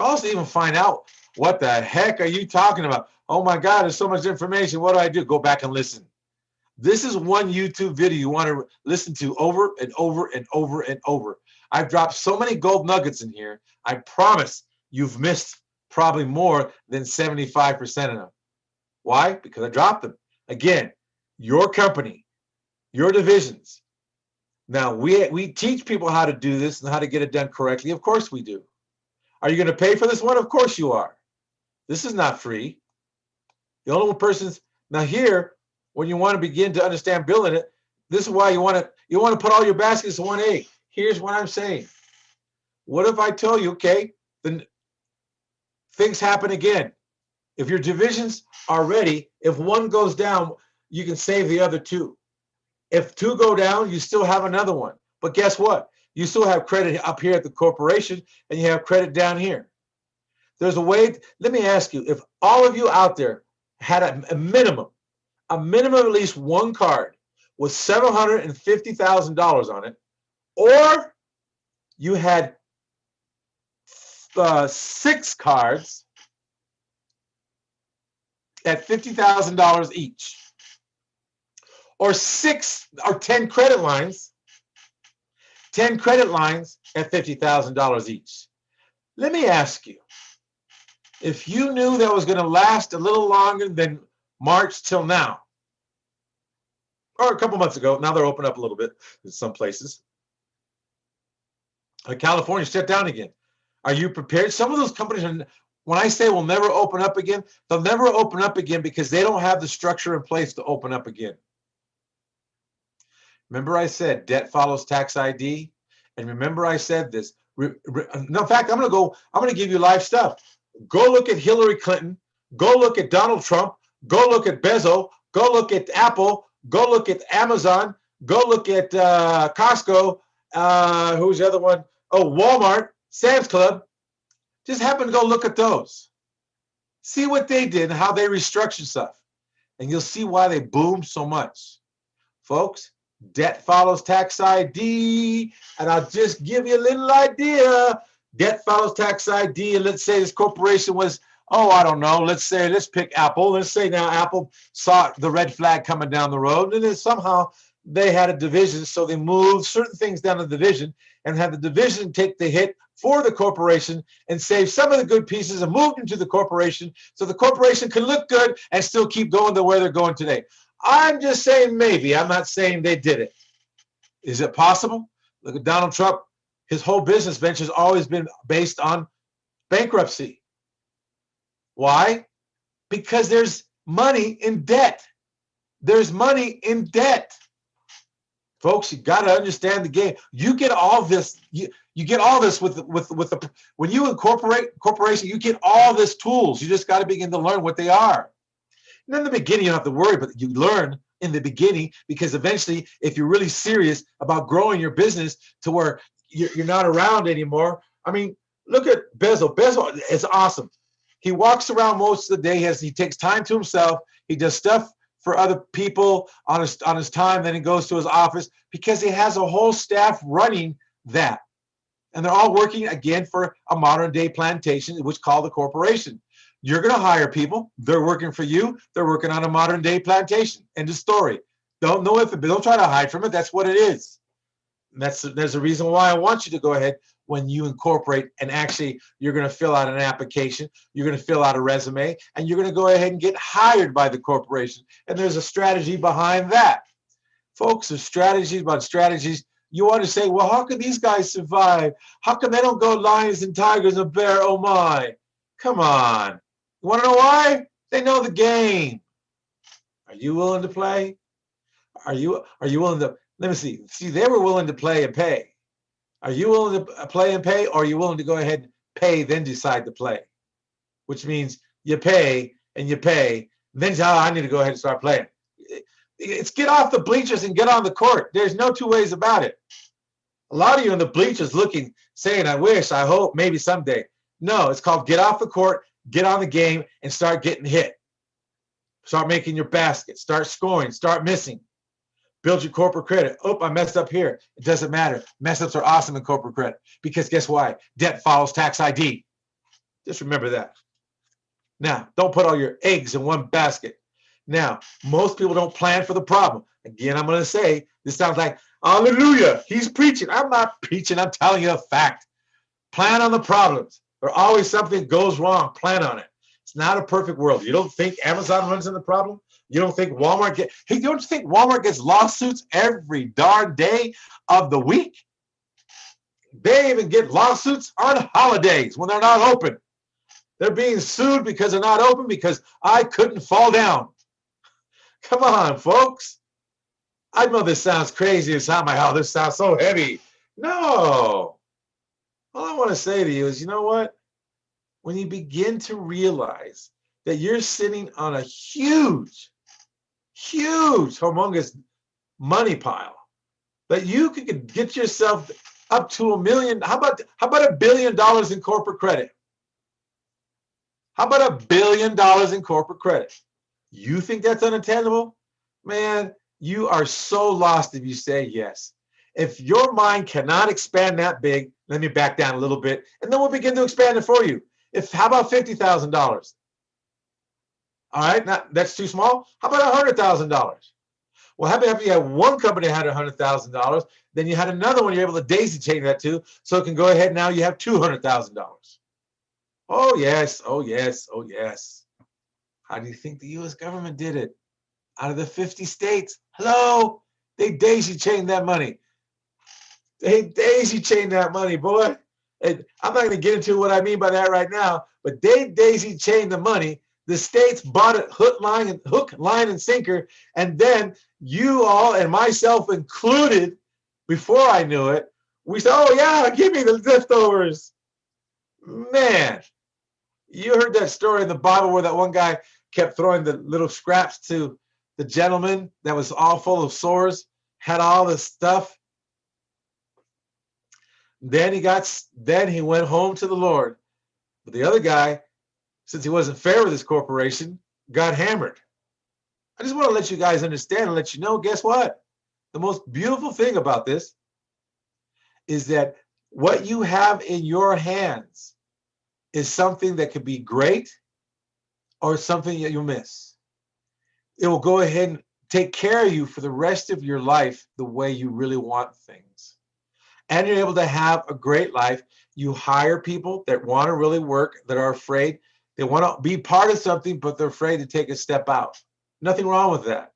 Call us to even find out what the heck are you talking about. Oh my God, there's so much information. What do I do? Go back and listen. This is one YouTube video you want to listen to over and over and over and over. I've dropped so many gold nuggets in here. I promise you've missed probably more than 75% of them. Why? Because I dropped them. Again, your company, your divisions. Now, we teach people how to do this and how to get it done correctly. Of course we do. Are you going to pay for this one? Of course you are. This is not free. The only person's now here, when you want to begin to understand building it, this is why you want to put all your baskets in one egg. Here's what I'm saying. What if I tell you, okay, then things happen again. If your divisions are ready, if one goes down, you can save the other two. If two go down, you still have another one. But guess what? You still have credit up here at the corporation and you have credit down here. There's a way. Let me ask you, if all of you out there had a minimum of at least one card with $750,000 on it, or you had 6 cards at $50,000 each, or 10 credit lines, 10 credit lines at $50,000 each. Let me ask you, if you knew that was going to last a little longer than March till now, or a couple months ago, now they're open up a little bit in some places. California shut down again. Are you prepared? Some of those companies are, when I say will never open up again, they'll never open up again because they don't have the structure in place to open up again. Remember I said debt follows tax ID? And remember I said this. No, in fact, I'm going to give you live stuff. Go look at Hillary Clinton. Go look at Donald Trump. Go look at Bezos. Go look at Apple. Go look at Amazon. Go look at Costco. Who's the other one? Oh, Walmart, Sam's Club. Just happen to go look at those. See what they did and how they restructured stuff. And you'll see why they boomed so much. Folks, debt follows tax ID. And I'll just give you a little idea. Debt follows tax ID. And let's say this corporation was, oh, I don't know. Let's pick Apple. Let's say now Apple saw the red flag coming down the road. And then somehow they had a division. So they moved certain things down the division and had the division take the hit for the corporation and save some of the good pieces and move them to the corporation so the corporation can look good and still keep going to where they're going today. I'm just saying maybe. I'm not saying they did it. Is it possible? Look at Donald Trump. His whole business venture has always been based on bankruptcy. Why? Because there's money in debt. There's money in debt. Folks, you got to understand the game. You get all this. You get all this with the when you incorporate corporation. You get all this tools. You just got to begin to learn what they are. And in the beginning, you don't have to worry, but you learn in the beginning because eventually, if you're really serious about growing your business to where you're not around anymore. I mean, look at Bezos. Bezos is awesome. He walks around most of the day. He takes time to himself. He does stuff for other people on his time. Then he goes to his office because he has a whole staff running that. And they're all working, again, for a modern day plantation, which is called the corporation. You're going to hire people. They're working for you. They're working on a modern day plantation. End of story. Don't try to hide from it. That's what it is. And there's a reason why I want you to go ahead when you incorporate and actually you're going to fill out an application, you're going to fill out a resume, and you're going to go ahead and get hired by the corporation. And there's a strategy behind that. Folks, there's strategies about strategies. You want to say, well, how can these guys survive? How come they don't go lions and tigers and bear? Oh my. Come on. You want to know why? They know the game. Are you willing to play? Are you willing to? Let me see. See, they were willing to play and pay. Are you willing to play and pay, or are you willing to go ahead and pay, then decide to play? Which means you pay and you pay, then I need to go ahead and start playing. It's get off the bleachers and get on the court. There's no two ways about it. A lot of you in the bleachers looking, saying, I wish, I hope, maybe someday. No, it's called get off the court, get on the game, and start getting hit. Start making your basket. Start scoring. Start missing. Build your corporate credit. Oh, I messed up here. It doesn't matter. Mess ups are awesome in corporate credit because guess why? Debt follows tax ID. Just remember that. Now, don't put all your eggs in one basket. Now, most people don't plan for the problem. Again, I'm going to say, this sounds like, hallelujah, he's preaching. I'm not preaching, I'm telling you a fact. Plan on the problems. There's always something goes wrong. Plan on it. It's not a perfect world. You don't think Amazon runs into the problem? You don't think Walmart hey, don't you think Walmart gets lawsuits every darn day of the week? They even get lawsuits on holidays when they're not open. They're being sued because they're not open because I couldn't fall down. Come on, folks. I know this sounds crazy. It sounds like, oh, this sounds so heavy. No. All I want to say to you is, you know what? When you begin to realize that you're sitting on a huge, humongous money pile, that you could get yourself up to $1 million. How about $1 billion in corporate credit? How about $1 billion in corporate credit? You think that's unattainable? Man, you are so lost if you say yes. If your mind cannot expand that big, let me back down a little bit, and then we'll begin to expand it for you. How about $50,000? All right, that's too small. How about $100,000? Well, how about if you had one company that had $100,000, then you had another one you're able to daisy chain that to, so it can go ahead now you have $200,000. Oh yes, oh yes, oh yes. How do you think the U.S. government did it? Out of the 50 states, hello, they daisy chained that money. They daisy chained that money, boy. And I'm not going to get into what I mean by that right now, but they daisy chained the money. The states bought it hook, line, and sinker, and then you all and myself included, before I knew it, we said, "Oh yeah, give me the leftovers." Man, you heard that story in the Bible where that one guy kept throwing the little scraps to the gentleman that was all full of sores, had all this stuff. Then he went home to the Lord. But the other guy, since he wasn't fair with his corporation, got hammered. I just want to let you guys understand and let you know, guess what? The most beautiful thing about this is that what you have in your hands is something that could be great or something that you'll miss. It will go ahead and take care of you for the rest of your life the way you really want things. And you're able to have a great life. You hire people that want to really work, that are afraid. They want to be part of something, but they're afraid to take a step out. Nothing wrong with that.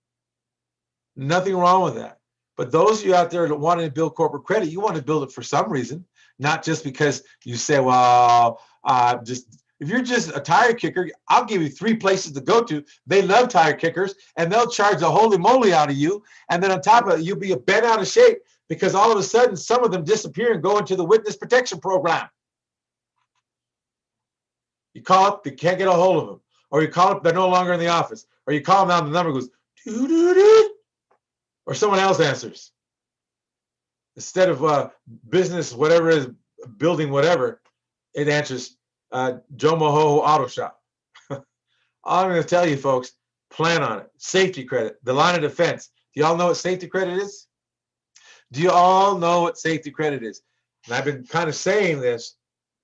Nothing wrong with that. But those of you out there that want to build corporate credit, you want to build it for some reason, not just because you say, well, if you're just a tire kicker, I'll give you 3 places to go to. They love tire kickers, and they'll charge a holy moly out of you. And then on top of it, you'll be bent out of shape because all of a sudden, some of them disappear and go into the witness protection program. You call up, you can't get a hold of them. Or you call up, they're no longer in the office. Or you call them out, and the number goes, doo-doo-doo, or someone else answers. Instead of business, whatever it is, building whatever, it answers Joe Mohoho Auto Shop. All I'm going to tell you, folks, plan on it. Safety credit, the line of defense. Do you all know what safety credit is? Do you all know what safety credit is? And I've been kind of saying this.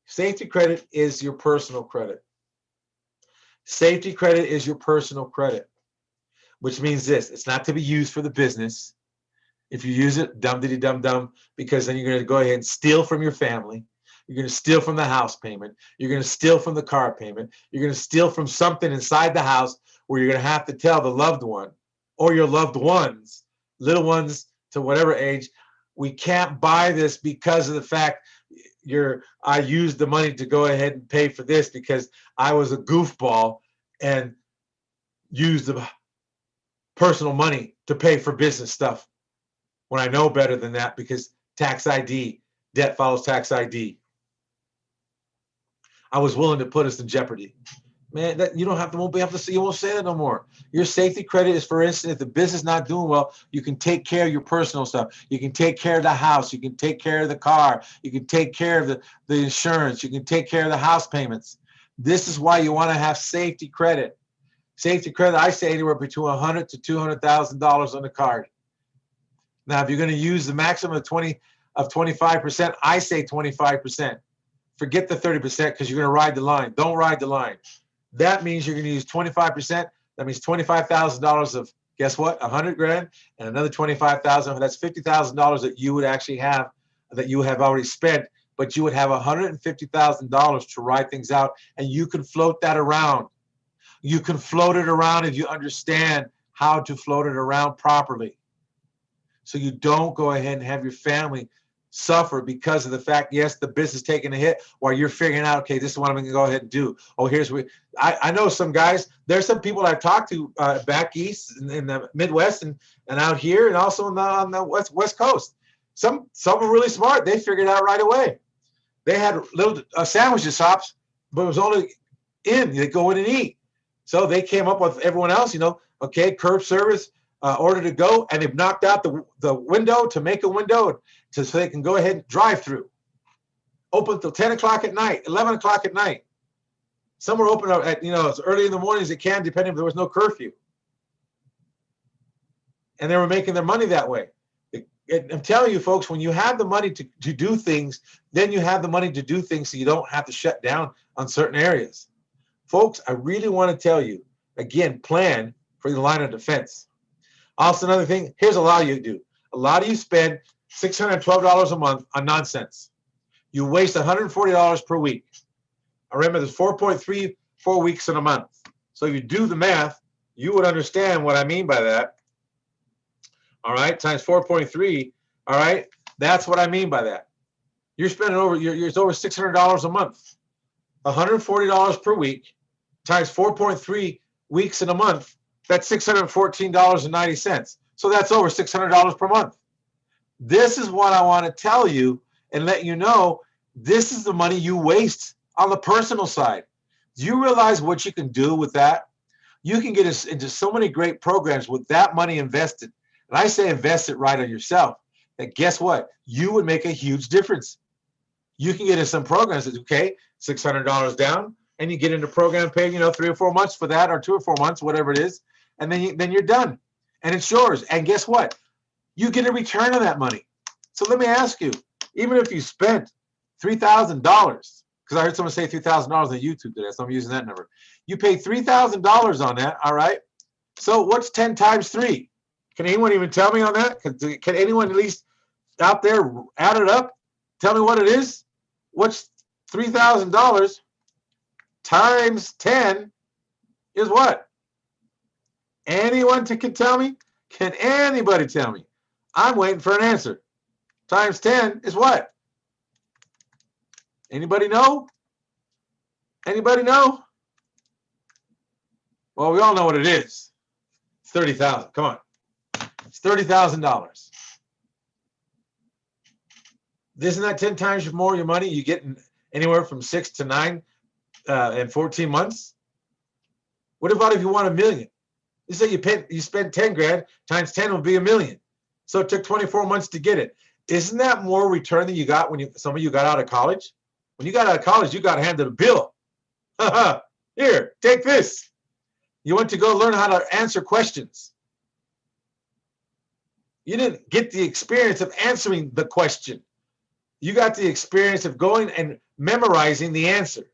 Safety credit is your personal credit. Safety credit is your personal credit, which means this. It's not to be used for the business. If you use it, dum-diddy-dum-dum, because then you're going to go ahead and steal from your family. You're going to steal from the house payment. You're going to steal from the car payment. You're going to steal from something inside the house where you're going to have to tell the loved one or your loved ones, little ones to whatever age, we can't buy this because of the fact I used the money to go ahead and pay for this because I was a goofball and used the personal money to pay for business stuff when I know better than that, because tax ID, debt follows tax ID. I was willing to put us in jeopardy. Man, that you won't be able to see, you won't say that no more. Your safety credit is, for instance, if the business is not doing well, you can take care of your personal stuff. You can take care of the house. You can take care of the car. You can take care of the insurance. You can take care of the house payments. This is why you want to have safety credit. Safety credit, I say anywhere between $100,000 to $200,000 on the card. Now, if you're going to use the maximum of 25%, I say 25%. Forget the 30% because you're going to ride the line. Don't ride the line. That means you're going to use 25%. That means $25,000 of, guess what, 100 grand, and another 25,000. That's $50,000 that you would actually have, that you have already spent, but you would have $150,000 to ride things out, and you can float that around. You can float it around if you understand how to float it around properly. So you don't go ahead and have your family suffer because of the fact, yes, the business taking a hit while you're figuring out, okay, this is what I'm going to go ahead and do. Oh, here's what I know some guys, there's some people I've talked to back east in the Midwest and out here and also on the West Coast. Some were really smart. They figured it out right away. They had little sandwich shops, but it was only they go in and eat. So they came up with everyone else, okay, curb service, order to go, and they've knocked out the window to make a window so they can go ahead and drive through. Open till 10 o'clock at night, 11 o'clock at night. Some were open at, as early in the morning as they can, depending if there was no curfew. And they were making their money that way. I'm telling you, folks, when you have the money to do things, then you have the money to do things so you don't have to shut down on certain areas. Folks, I really want to tell you, again, plan for the line of defense. Also, another thing, here's a lot of you do. A lot of you spend $612 a month on nonsense. You waste $140 per week. I remember there's 4.34 weeks in a month. So if you do the math, you would understand what I mean by that. All right, times 4.3. All right, that's what I mean by that. You're spending it's over $600 a month. $140 per week times 4.3 weeks in a month. That's $614.90. So that's over $600 per month. This is what I want to tell you and let you know. This is the money you waste on the personal side. Do you realize what you can do with that? You can get into so many great programs with that money invested. And I say invest it right on yourself. And guess what? You would make a huge difference. You can get in some programs that, okay, $600 down, and you get into a program paying, 3 or 4 months for that, or 2 or 4 months, whatever it is, and then you're done. And it's yours. And guess what? You get a return on that money. So let me ask you, even if you spent $3,000, because I heard someone say $3,000 on YouTube today, so I'm using that number. You pay $3,000 on that, all right? So what's 10 times 3? Can anyone even tell me on that? Can anyone at least out there add it up? Tell me what it is? What's $3,000 times 10 is what? Anyone can tell me? Can anybody tell me? I'm waiting for an answer. Times 10 is what? Anybody know? Anybody know? Well, we all know what it is. It's 30,000. Come on. It's $30,000. Isn't that 10 times more your money? You get anywhere from 6 to 9 in 14 months. What about if you want $1 million? You say you spend 10 grand times 10 will be $1 million. So it took 24 months to get it. Isn't that more return than you got when some of you got out of college? When you got out of college, you got handed a bill. Here, take this. You went to go learn how to answer questions. You didn't get the experience of answering the question. You got the experience of going and memorizing the answer.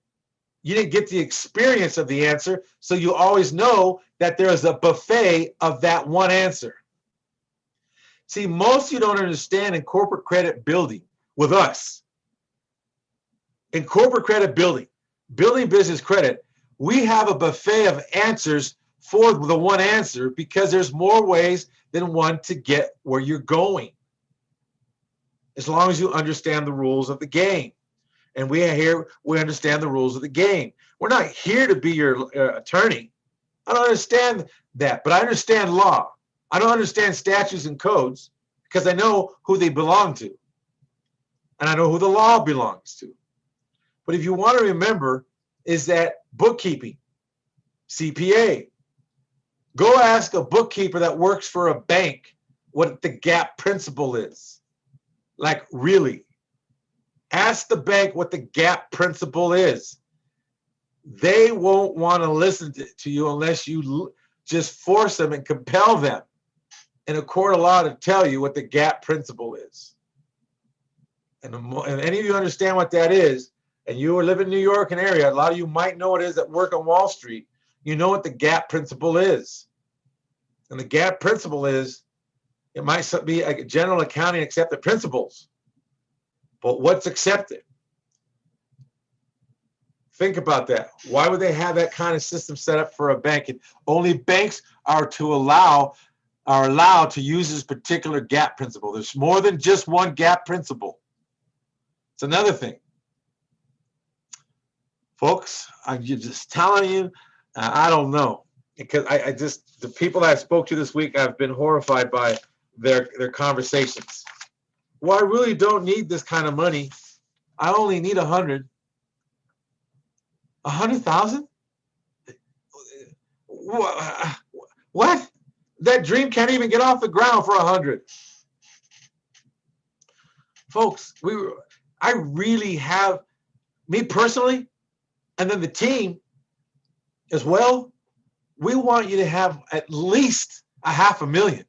You didn't get the experience of the answer, so you always know that there is a buffet of that one answer. See, most of you don't understand in corporate credit building with us. In corporate credit building business credit, we have a buffet of answers for the one answer because there's more ways than one to get where you're going. As long as you understand the rules of the game. And we understand the rules of the game. We're not here to be your attorney. I don't understand that, but I understand law. I don't understand statutes and codes because I know who they belong to. And I know who the law belongs to. But if you want to remember, is that bookkeeping, CPA. Go ask a bookkeeper that works for a bank what the GAAP principle is. Like, really. Ask the bank what the GAAP principle is. They won't want to listen to you unless you just force them and compel them in a court of law to tell you what the GAAP principle is. And any of you understand what that is, and you live in New York and area, a lot of you might know what it is that work on Wall Street. You know what the gap principle is. And the gap principle is, it might be a general accounting accepted principles, but what's accepted? Think about that. Why would they have that kind of system set up for a bank? And only banks are allowed to use this particular gap principle. There's more than just one gap principle. It's another thing. Folks, I'm just telling you, I don't know. Because I just, the people that I spoke to this week, I've been horrified by their conversations. Well, I really don't need this kind of money. I only need 100. 100,000? What? That dream can't even get off the ground for 100. Folks, I really have, me personally, and then the team as well, we want you to have at least $500,000.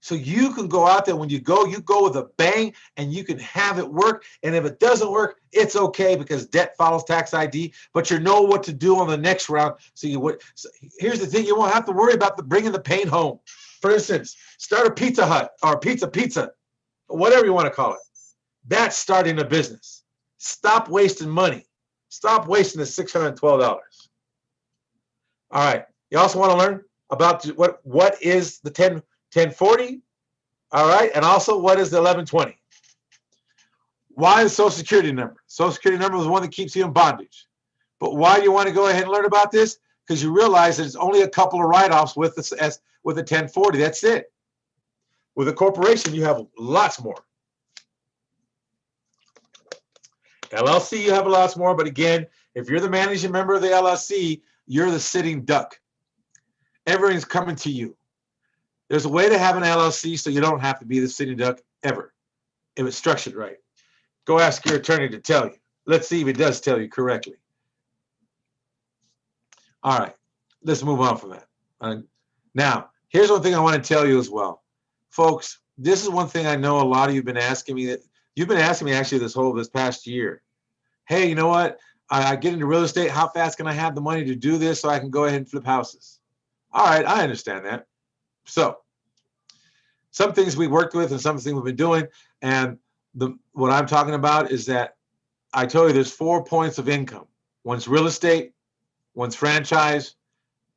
So you can go out there, when you go with a bang and you can have it work. And if it doesn't work, it's okay, because debt follows tax ID, but you know what to do on the next round. So here's the thing, you won't have to worry about bringing the pain home. For instance, start a Pizza Hut or pizza, whatever you want to call it. That's starting a business. Stop wasting money. Stop wasting the $612. All right. You also want to learn about what is the 1040, all right, and also what is the 1120? Why the Social Security number? Social Security number is the one that keeps you in bondage. But why do you want to go ahead and learn about this? Because you realize that it's only a couple of write-offs with the 1040. That's it. With a corporation, you have lots more. LLC, you have lots more, but again, if you're the managing member of the LLC, you're the sitting duck. Everything's coming to you. There's a way to have an LLC so you don't have to be the sitting duck ever, if it's structured right. Go ask your attorney to tell you. Let's see if it does tell you correctly. All right, let's move on from that. Now, here's one thing I want to tell you as well. Folks, this is one thing I know a lot of you have been asking me, that you've been asking me actually this past year. Hey, you know what? I get into real estate. How fast can I have the money to do this so I can go ahead and flip houses? All right, I understand that. So some things we worked with and some things we've been doing, and what I'm talking about is that I told you there's 4 points of income. One's real estate, one's franchise,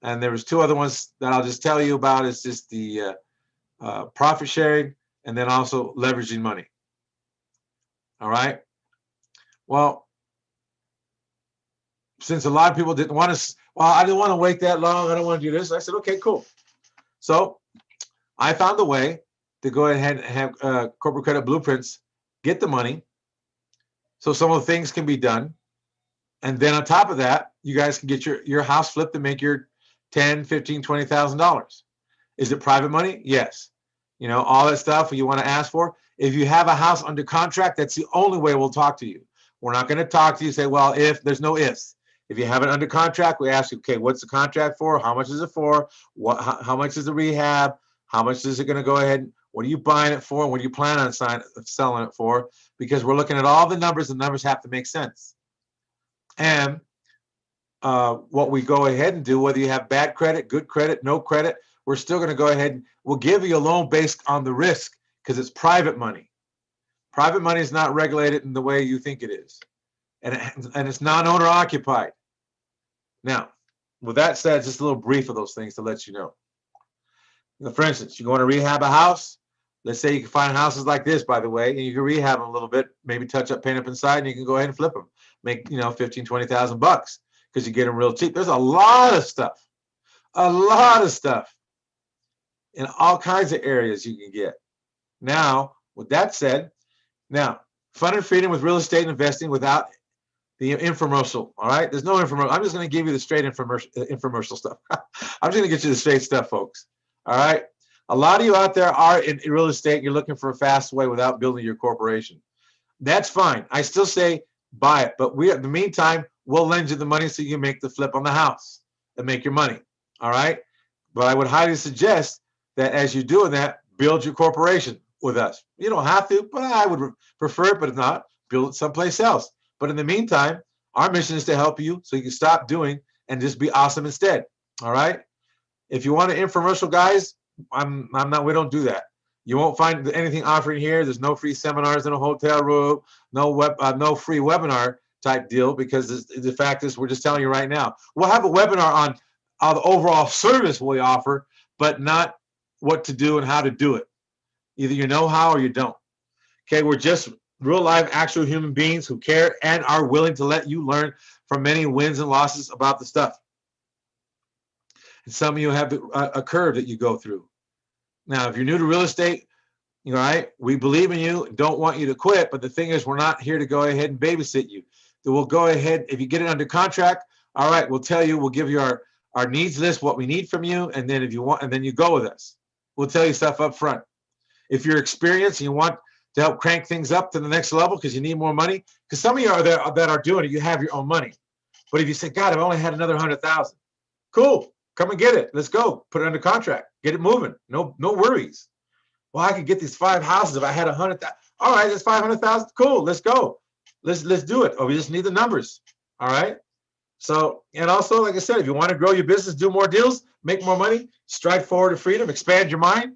and there was 2 other ones that I'll just tell you about. It's just the profit sharing, and then also leveraging money. All right. Well, since a lot of people didn't want to, well, I didn't want to wait that long. I don't want to do this. I said, okay, cool. So I found a way to go ahead and have corporate credit blueprints, get the money, so some of the things can be done. And then on top of that, you guys can get your house flipped and make your $10,000, $15,000, $20,000. Is it private money? Yes. You know, all that stuff you want to ask for. If you have a house under contract, that's the only way we'll talk to you. We're not going to talk to you, say, well, if there's no ifs. If you have it under contract, we ask you, okay, what's the contract for? How much is it for? How much is the rehab? How much is it going to go ahead? What are you buying it for? What do you plan on selling it for? Because we're looking at all the numbers. The numbers have to make sense. And what we go ahead and do, whether you have bad credit, good credit, no credit, we're still going to go ahead and we'll give you a loan based on the risk, because it's private money. Private money is not regulated in the way you think it is. And it's non-owner occupied. Now, with that said, just a little brief of those things to let you know. For instance, you want to rehab a house. Let's say you can find houses like this, by the way, and you can rehab them a little bit, maybe touch up, paint up inside, and you can go ahead and flip them. Make, $15,000, $20,000 because you get them real cheap. There's a lot of stuff in all kinds of areas you can get. Now, with that said, fun and freedom with real estate investing without the infomercial. All right, there's no infomercial. I'm just going to give you the straight infomercial stuff. I'm just going to get you the straight stuff, folks. All right. A lot of you out there are in real estate. You're looking for a fast way without building your corporation. That's fine. I still say buy it, but in the meantime, we'll lend you the money so you can make the flip on the house and make your money. All right. But I would highly suggest that as you're doing that, build your corporation with us. You don't have to, but I would prefer it. But if not, build it someplace else. But in the meantime, our mission is to help you so you can stop doing and just be awesome instead. All right. If you want an infomercial, guys, I'm not. We don't do that. You won't find anything offering here. There's no free seminars in a hotel room, no free webinar type deal, because the fact is, we're just telling you right now. We'll have a webinar on the overall service we offer, but not what to do and how to do it. Either you know how or you don't. Okay, we're just real live, actual human beings who care and are willing to let you learn from many wins and losses about the stuff. And some of you have a curve that you go through. Now, if you're new to real estate, all right, we believe in you and don't want you to quit. But the thing is, we're not here to go ahead and babysit you. So we'll go ahead, if you get it under contract, all right, we'll tell you, we'll give you our needs list, what we need from you. And then if you want, and then you go with us. We'll tell you stuff up front. If you're experienced and you want to help crank things up to the next level because you need more money, because some of you are there that are doing it, you have your own money. But if you say, God, I've only had another 100,000, cool, come and get it. Let's go. Put it under contract. Get it moving. No worries. Well, I could get these 5 houses if I had 100,000. All right, that's 500,000. Cool. Let's go. Let's do it. Or we just need the numbers. All right. So, and also, like I said, if you want to grow your business, do more deals, make more money, stride forward to freedom, expand your mind,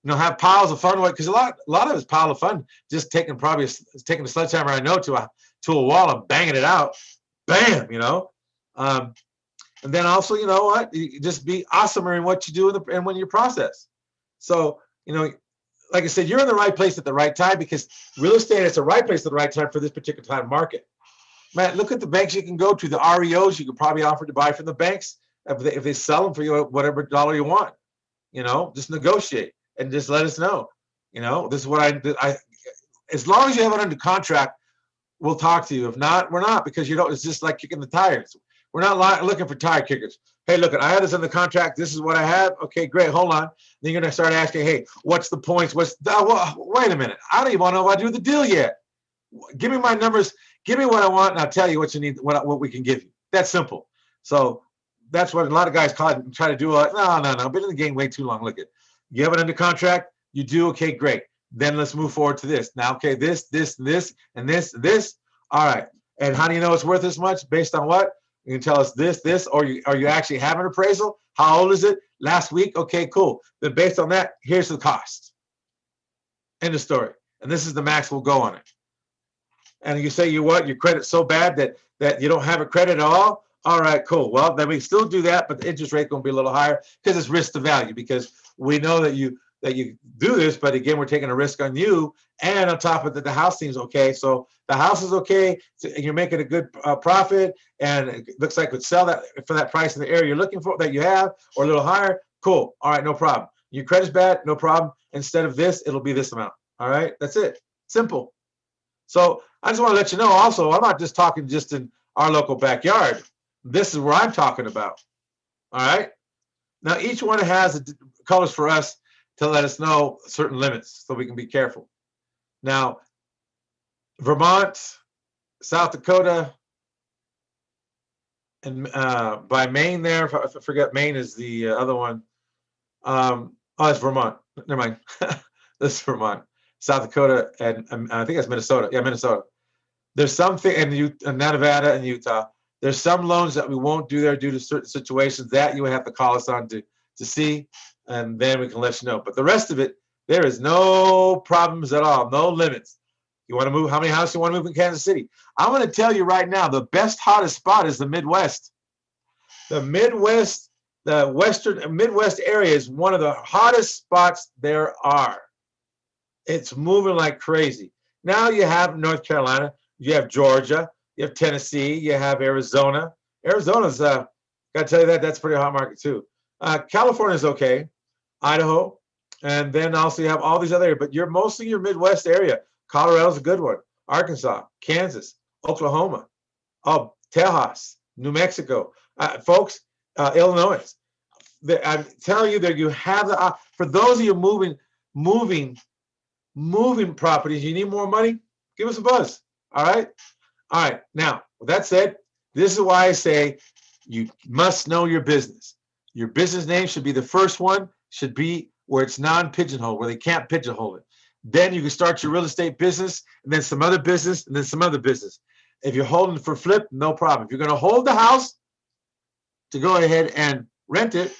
have piles of fun. Because a lot of it's pile of fun. Just taking the sledgehammer, I know, to a wall and banging it out. Bam, and then also, you know what? You just be awesomer in what you do and when you process. So, like I said, you're in the right place at the right time, because real estate is the right place at the right time for this particular time market. Man, look at the banks you can go to, the REOs you could probably offer to buy from the banks if they sell them for you whatever dollar you want. Just negotiate and just let us know. This is what I as long as you have it under contract, we'll talk to you. If not, we're not, because it's just like kicking the tires. We're not looking for tire kickers. Hey, look, I have this under contract. This is what I have. Okay, great. Hold on. Then you're going to start asking, hey, what's the points? Wait a minute. I don't even want to know if I do the deal yet. Give me my numbers. Give me what I want, and I'll tell you what you need, what we can give you. That's simple. So that's what a lot of guys try to do. No. I've been in the game way too long. Look at, you have it under contract. You do. Okay, great. Then let's move forward to this. Now, okay, this, and this. All right. And how do you know it's worth this much? Based on what? You can tell us this, or you actually have an appraisal? How old is it? Last week? Okay, cool. Then based on that, here's the cost. End of story. And this is the max we'll go on it. And you say, your credit's so bad that you don't have a credit at all? All right, cool. Well, then we still do that, but the interest rate going to be a little higher because it's risk to value, because we know that you do this, but again, we're taking a risk on you, and on top of that, the house seems okay. So the house is okay, and you're making a good profit, and it looks like we'd sell that for that price in the area you're looking for, that you have, or a little higher. Cool. All right, no problem. Your credit's bad, no problem. Instead of this, it'll be this amount. All right, that's it. Simple. So I just want to let you know also, I'm not just talking just in our local backyard. This is where I'm talking about. All right. Now, each one has colors for us to let us know certain limits so we can be careful. Now, Vermont, South Dakota, and by Maine there, if I forget, Maine is the other one. It's Vermont. Never mind. This is Vermont. South Dakota, and I think that's Minnesota. Yeah, Minnesota. There's something in Nevada and Utah. There's some loans that we won't do there due to certain situations that you would have to call us on to see, and then we can let you know. But the rest of it, there is no problems at all, no limits. You want to move? How many houses you want to move in Kansas City? I'm going to tell you right now, the best, hottest spot is the Midwest. The Midwest, the Midwest area is one of the hottest spots there are. It's moving like crazy. Now you have North Carolina, you have Georgia, you have Tennessee, you have Arizona. Arizona's, got to tell you that's a pretty hot market too. California's okay, Idaho, and then also you have all these other areas, but you're mostly your Midwest area. Colorado's a good one. Arkansas, Kansas, Oklahoma, Tejas, New Mexico, folks, Illinois. I'm telling you that you have the, for those of you moving properties, you need more money, give us a buzz. All right. Now, with that said, this is why I say you must know your business. Your business name should be the first one, should be where it's non-pigeonhole, where they can't pigeonhole it. Then you can start your real estate business, and then some other business, and then some other business. If you're holding for flip, no problem. If you're going to hold the house to go ahead and rent it,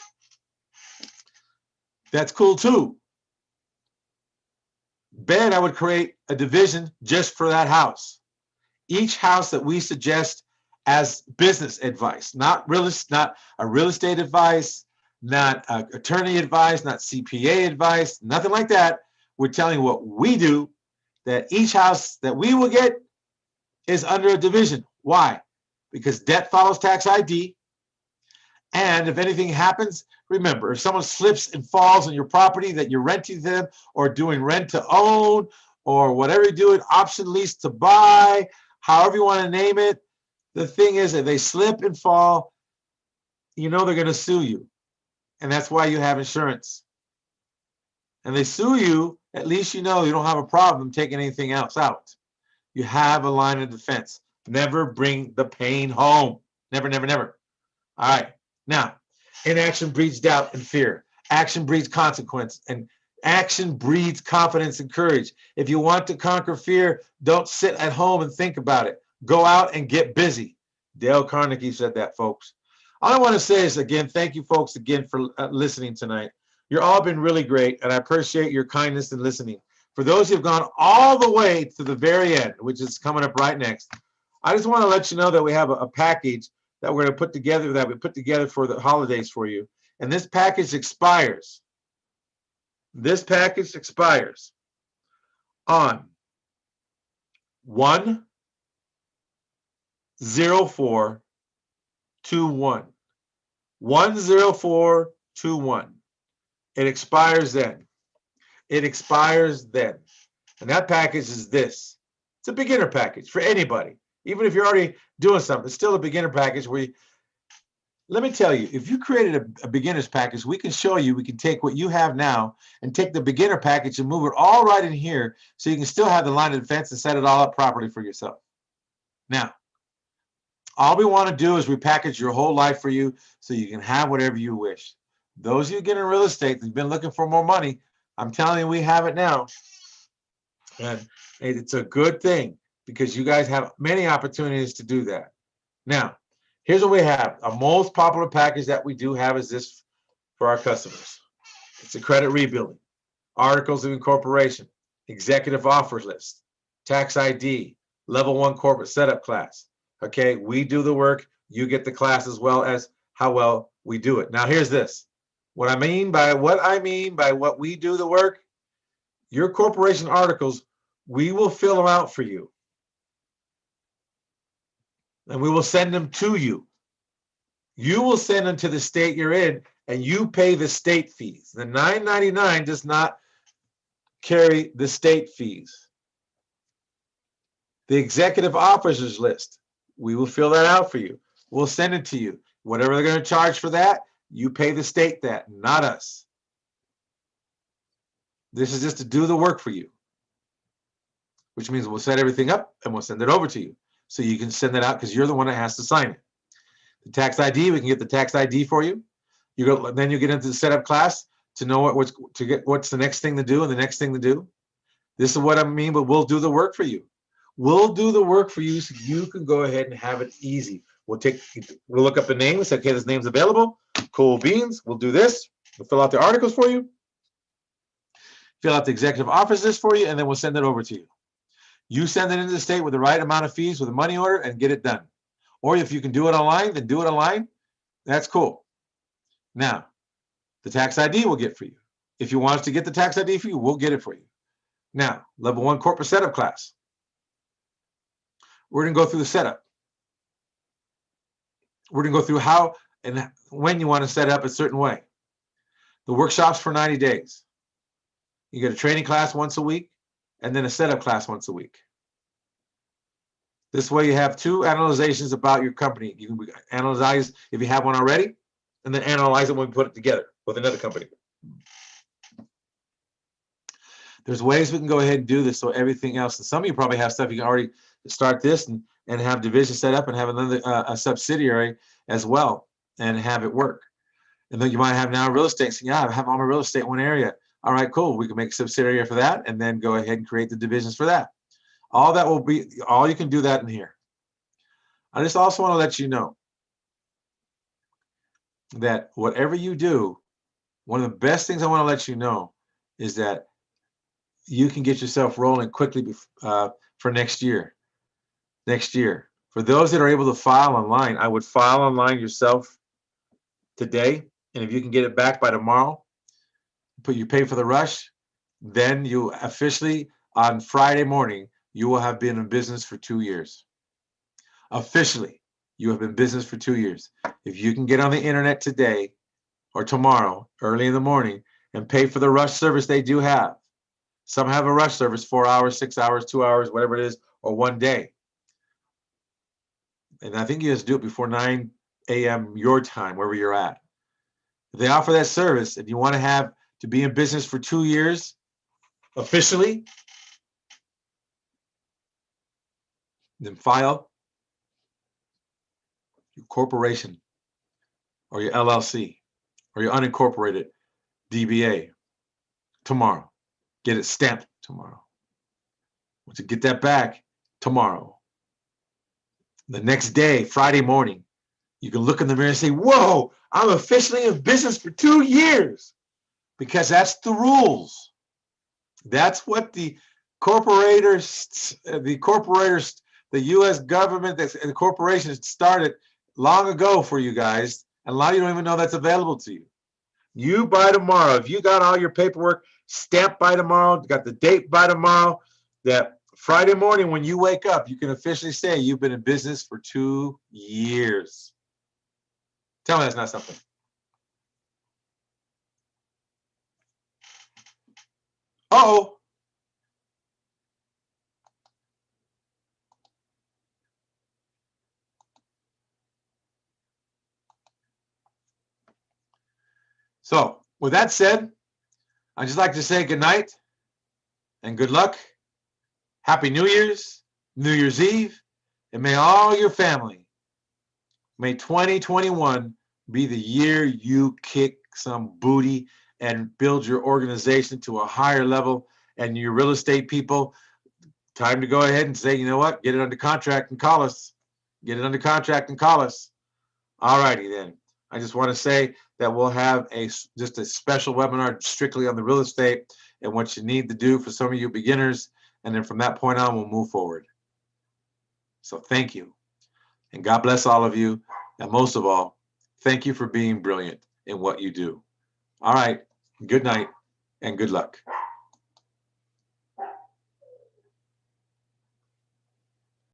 that's cool too. Then I would create a division just for that house. Each house that we suggest as business advice, not a real estate advice, not attorney advice, not CPA advice, nothing like that. We're telling you what we do, that each house that we will get is under a division. Why? Because debt follows tax ID. And if anything happens, remember, if someone slips and falls on your property that you're renting them or doing rent to own or whatever you're doing, option lease to buy, however you want to name it, the thing is, if they slip and fall, you know they're going to sue you. And that's why you have insurance. And they sue you, at least you know you don't have a problem taking anything else out. You have a line of defense. Never bring the pain home. Never, never, never. All right. Now, inaction breeds doubt and fear. Action breeds consequence. And action breeds confidence and courage. If you want to conquer fear, don't sit at home and think about it. Go out and get busy. Dale Carnegie said that, folks. All I want to say is, again, thank you, folks, again, for listening tonight. You've all been really great, and I appreciate your kindness in listening. For those who have gone all the way to the very end, which is coming up right next, I just want to let you know that we have a package that we're going to put together, that we put together for the holidays for you. And this package expires. This package expires on 1/04/21. 1/04/21. It expires then. It expires then. And that package is this. It's a beginner package for anybody. Even if you're already doing something, it's still a beginner package where you, let me tell you, if you created a beginner's package, we can show you, we can take what you have now and take the beginner package and move it all right in here so you can still have the line of defense and set it all up properly for yourself. Now, all we want to do is repackage your whole life for you so you can have whatever you wish. Those of you get in real estate that've been looking for more money, I'm telling you, we have it now. And it's a good thing because you guys have many opportunities to do that. Now, here's what we have. Our most popular package that we do have is this for our customers. It's a credit rebuilding, articles of incorporation, executive offers list, tax ID, level 1 corporate setup class. Okay, we do the work, you get the class as well as how well we do it. Now here's this. What I mean by what we do the work, your corporation articles, we will fill them out for you. And we will send them to you. You will send them to the state you're in, and you pay the state fees. The $9.99 does not carry the state fees. The executive officers list, we will fill that out for you. We'll send it to you. Whatever they're going to charge for that, you pay the state that, not us. This is just to do the work for you, which means we'll set everything up and we'll send it over to you. So you can send that out because you're the one that has to sign it. The tax ID, we can get the tax ID for you. Then you get into the setup class to know what's the next thing to do and the next thing to do. This is what I mean, but we'll do the work for you. We'll do the work for you so you can go ahead and have it easy. We'll look up the name and say, okay, this name's available. Cool beans. We'll do this. We'll fill out the articles for you. Fill out the executive office list for you, and then we'll send it over to you. You send it into the state with the right amount of fees with a money order and get it done. Or if you can do it online, then do it online. That's cool. Now, the tax ID we'll get for you. If you want us to get the tax ID for you, we'll get it for you. Now, level 1 corporate setup class. We're going to go through the setup. We're going to go through how and when you want to set up a certain way. The workshops for 90 days. You get a training class once a week and then a setup class once a week. This way you have 2 analyzations about your company. You can analyze if you have one already and then analyze it when we put it together with another company. There's ways we can go ahead and do this so everything else, and some of you probably have stuff you can already start this and have division set up and have another a subsidiary as well and have it work. And then you might have now real estate. So yeah, I have all my real estate in one area. All right, cool. We can make a subsidiary for that and then go ahead and create the divisions for that. All that will be, all you can do that in here. I just also want to let you know that whatever you do, one of the best things I want to let you know is that you can get yourself rolling quickly for next year. Next year. For those that are able to file online, I would file online yourself today. And if you can get it back by tomorrow, you pay for the rush, then you officially, on Friday morning, you will have been in business for 2 years. Officially, you have been in business for 2 years. If you can get on the internet today or tomorrow, early in the morning, and pay for the rush service they do have. Some have a rush service, 4 hours, 6 hours, 2 hours, whatever it is, or 1 day. And I think you just do it before 9 a.m. your time, wherever you're at. If they offer that service and you want to be in business for 2 years officially, then file your corporation or your LLC or your unincorporated DBA tomorrow. Get it stamped tomorrow. Once you get that back tomorrow, the next day, Friday morning, you can look in the mirror and say, whoa, I'm officially in business for 2 years, because that's the rules. That's what the corporators, the U.S. government, and the corporations started long ago for you guys. And a lot of you don't even know that's available to you. You by tomorrow, if you got all your paperwork stamped by tomorrow, got the date by tomorrow, that Friday morning when you wake up, you can officially say you've been in business for 2 years. Tell me that's not something. Uh-oh. So with that said, I'd just like to say good night and good luck. Happy New Year's, New Year's Eve, and may all your family, may 2021 be the year you kick some booty and build your organization to a higher level. And your real estate people, time to go ahead and say, you know what, get it under contract and call us. Get it under contract and call us. All righty then. I just want to say that we'll have just a special webinar strictly on the real estate and what you need to do for some of you beginners. And then from that point on, we'll move forward. So thank you. And God bless all of you. And most of all, thank you for being brilliant in what you do. All right. Good night and good luck.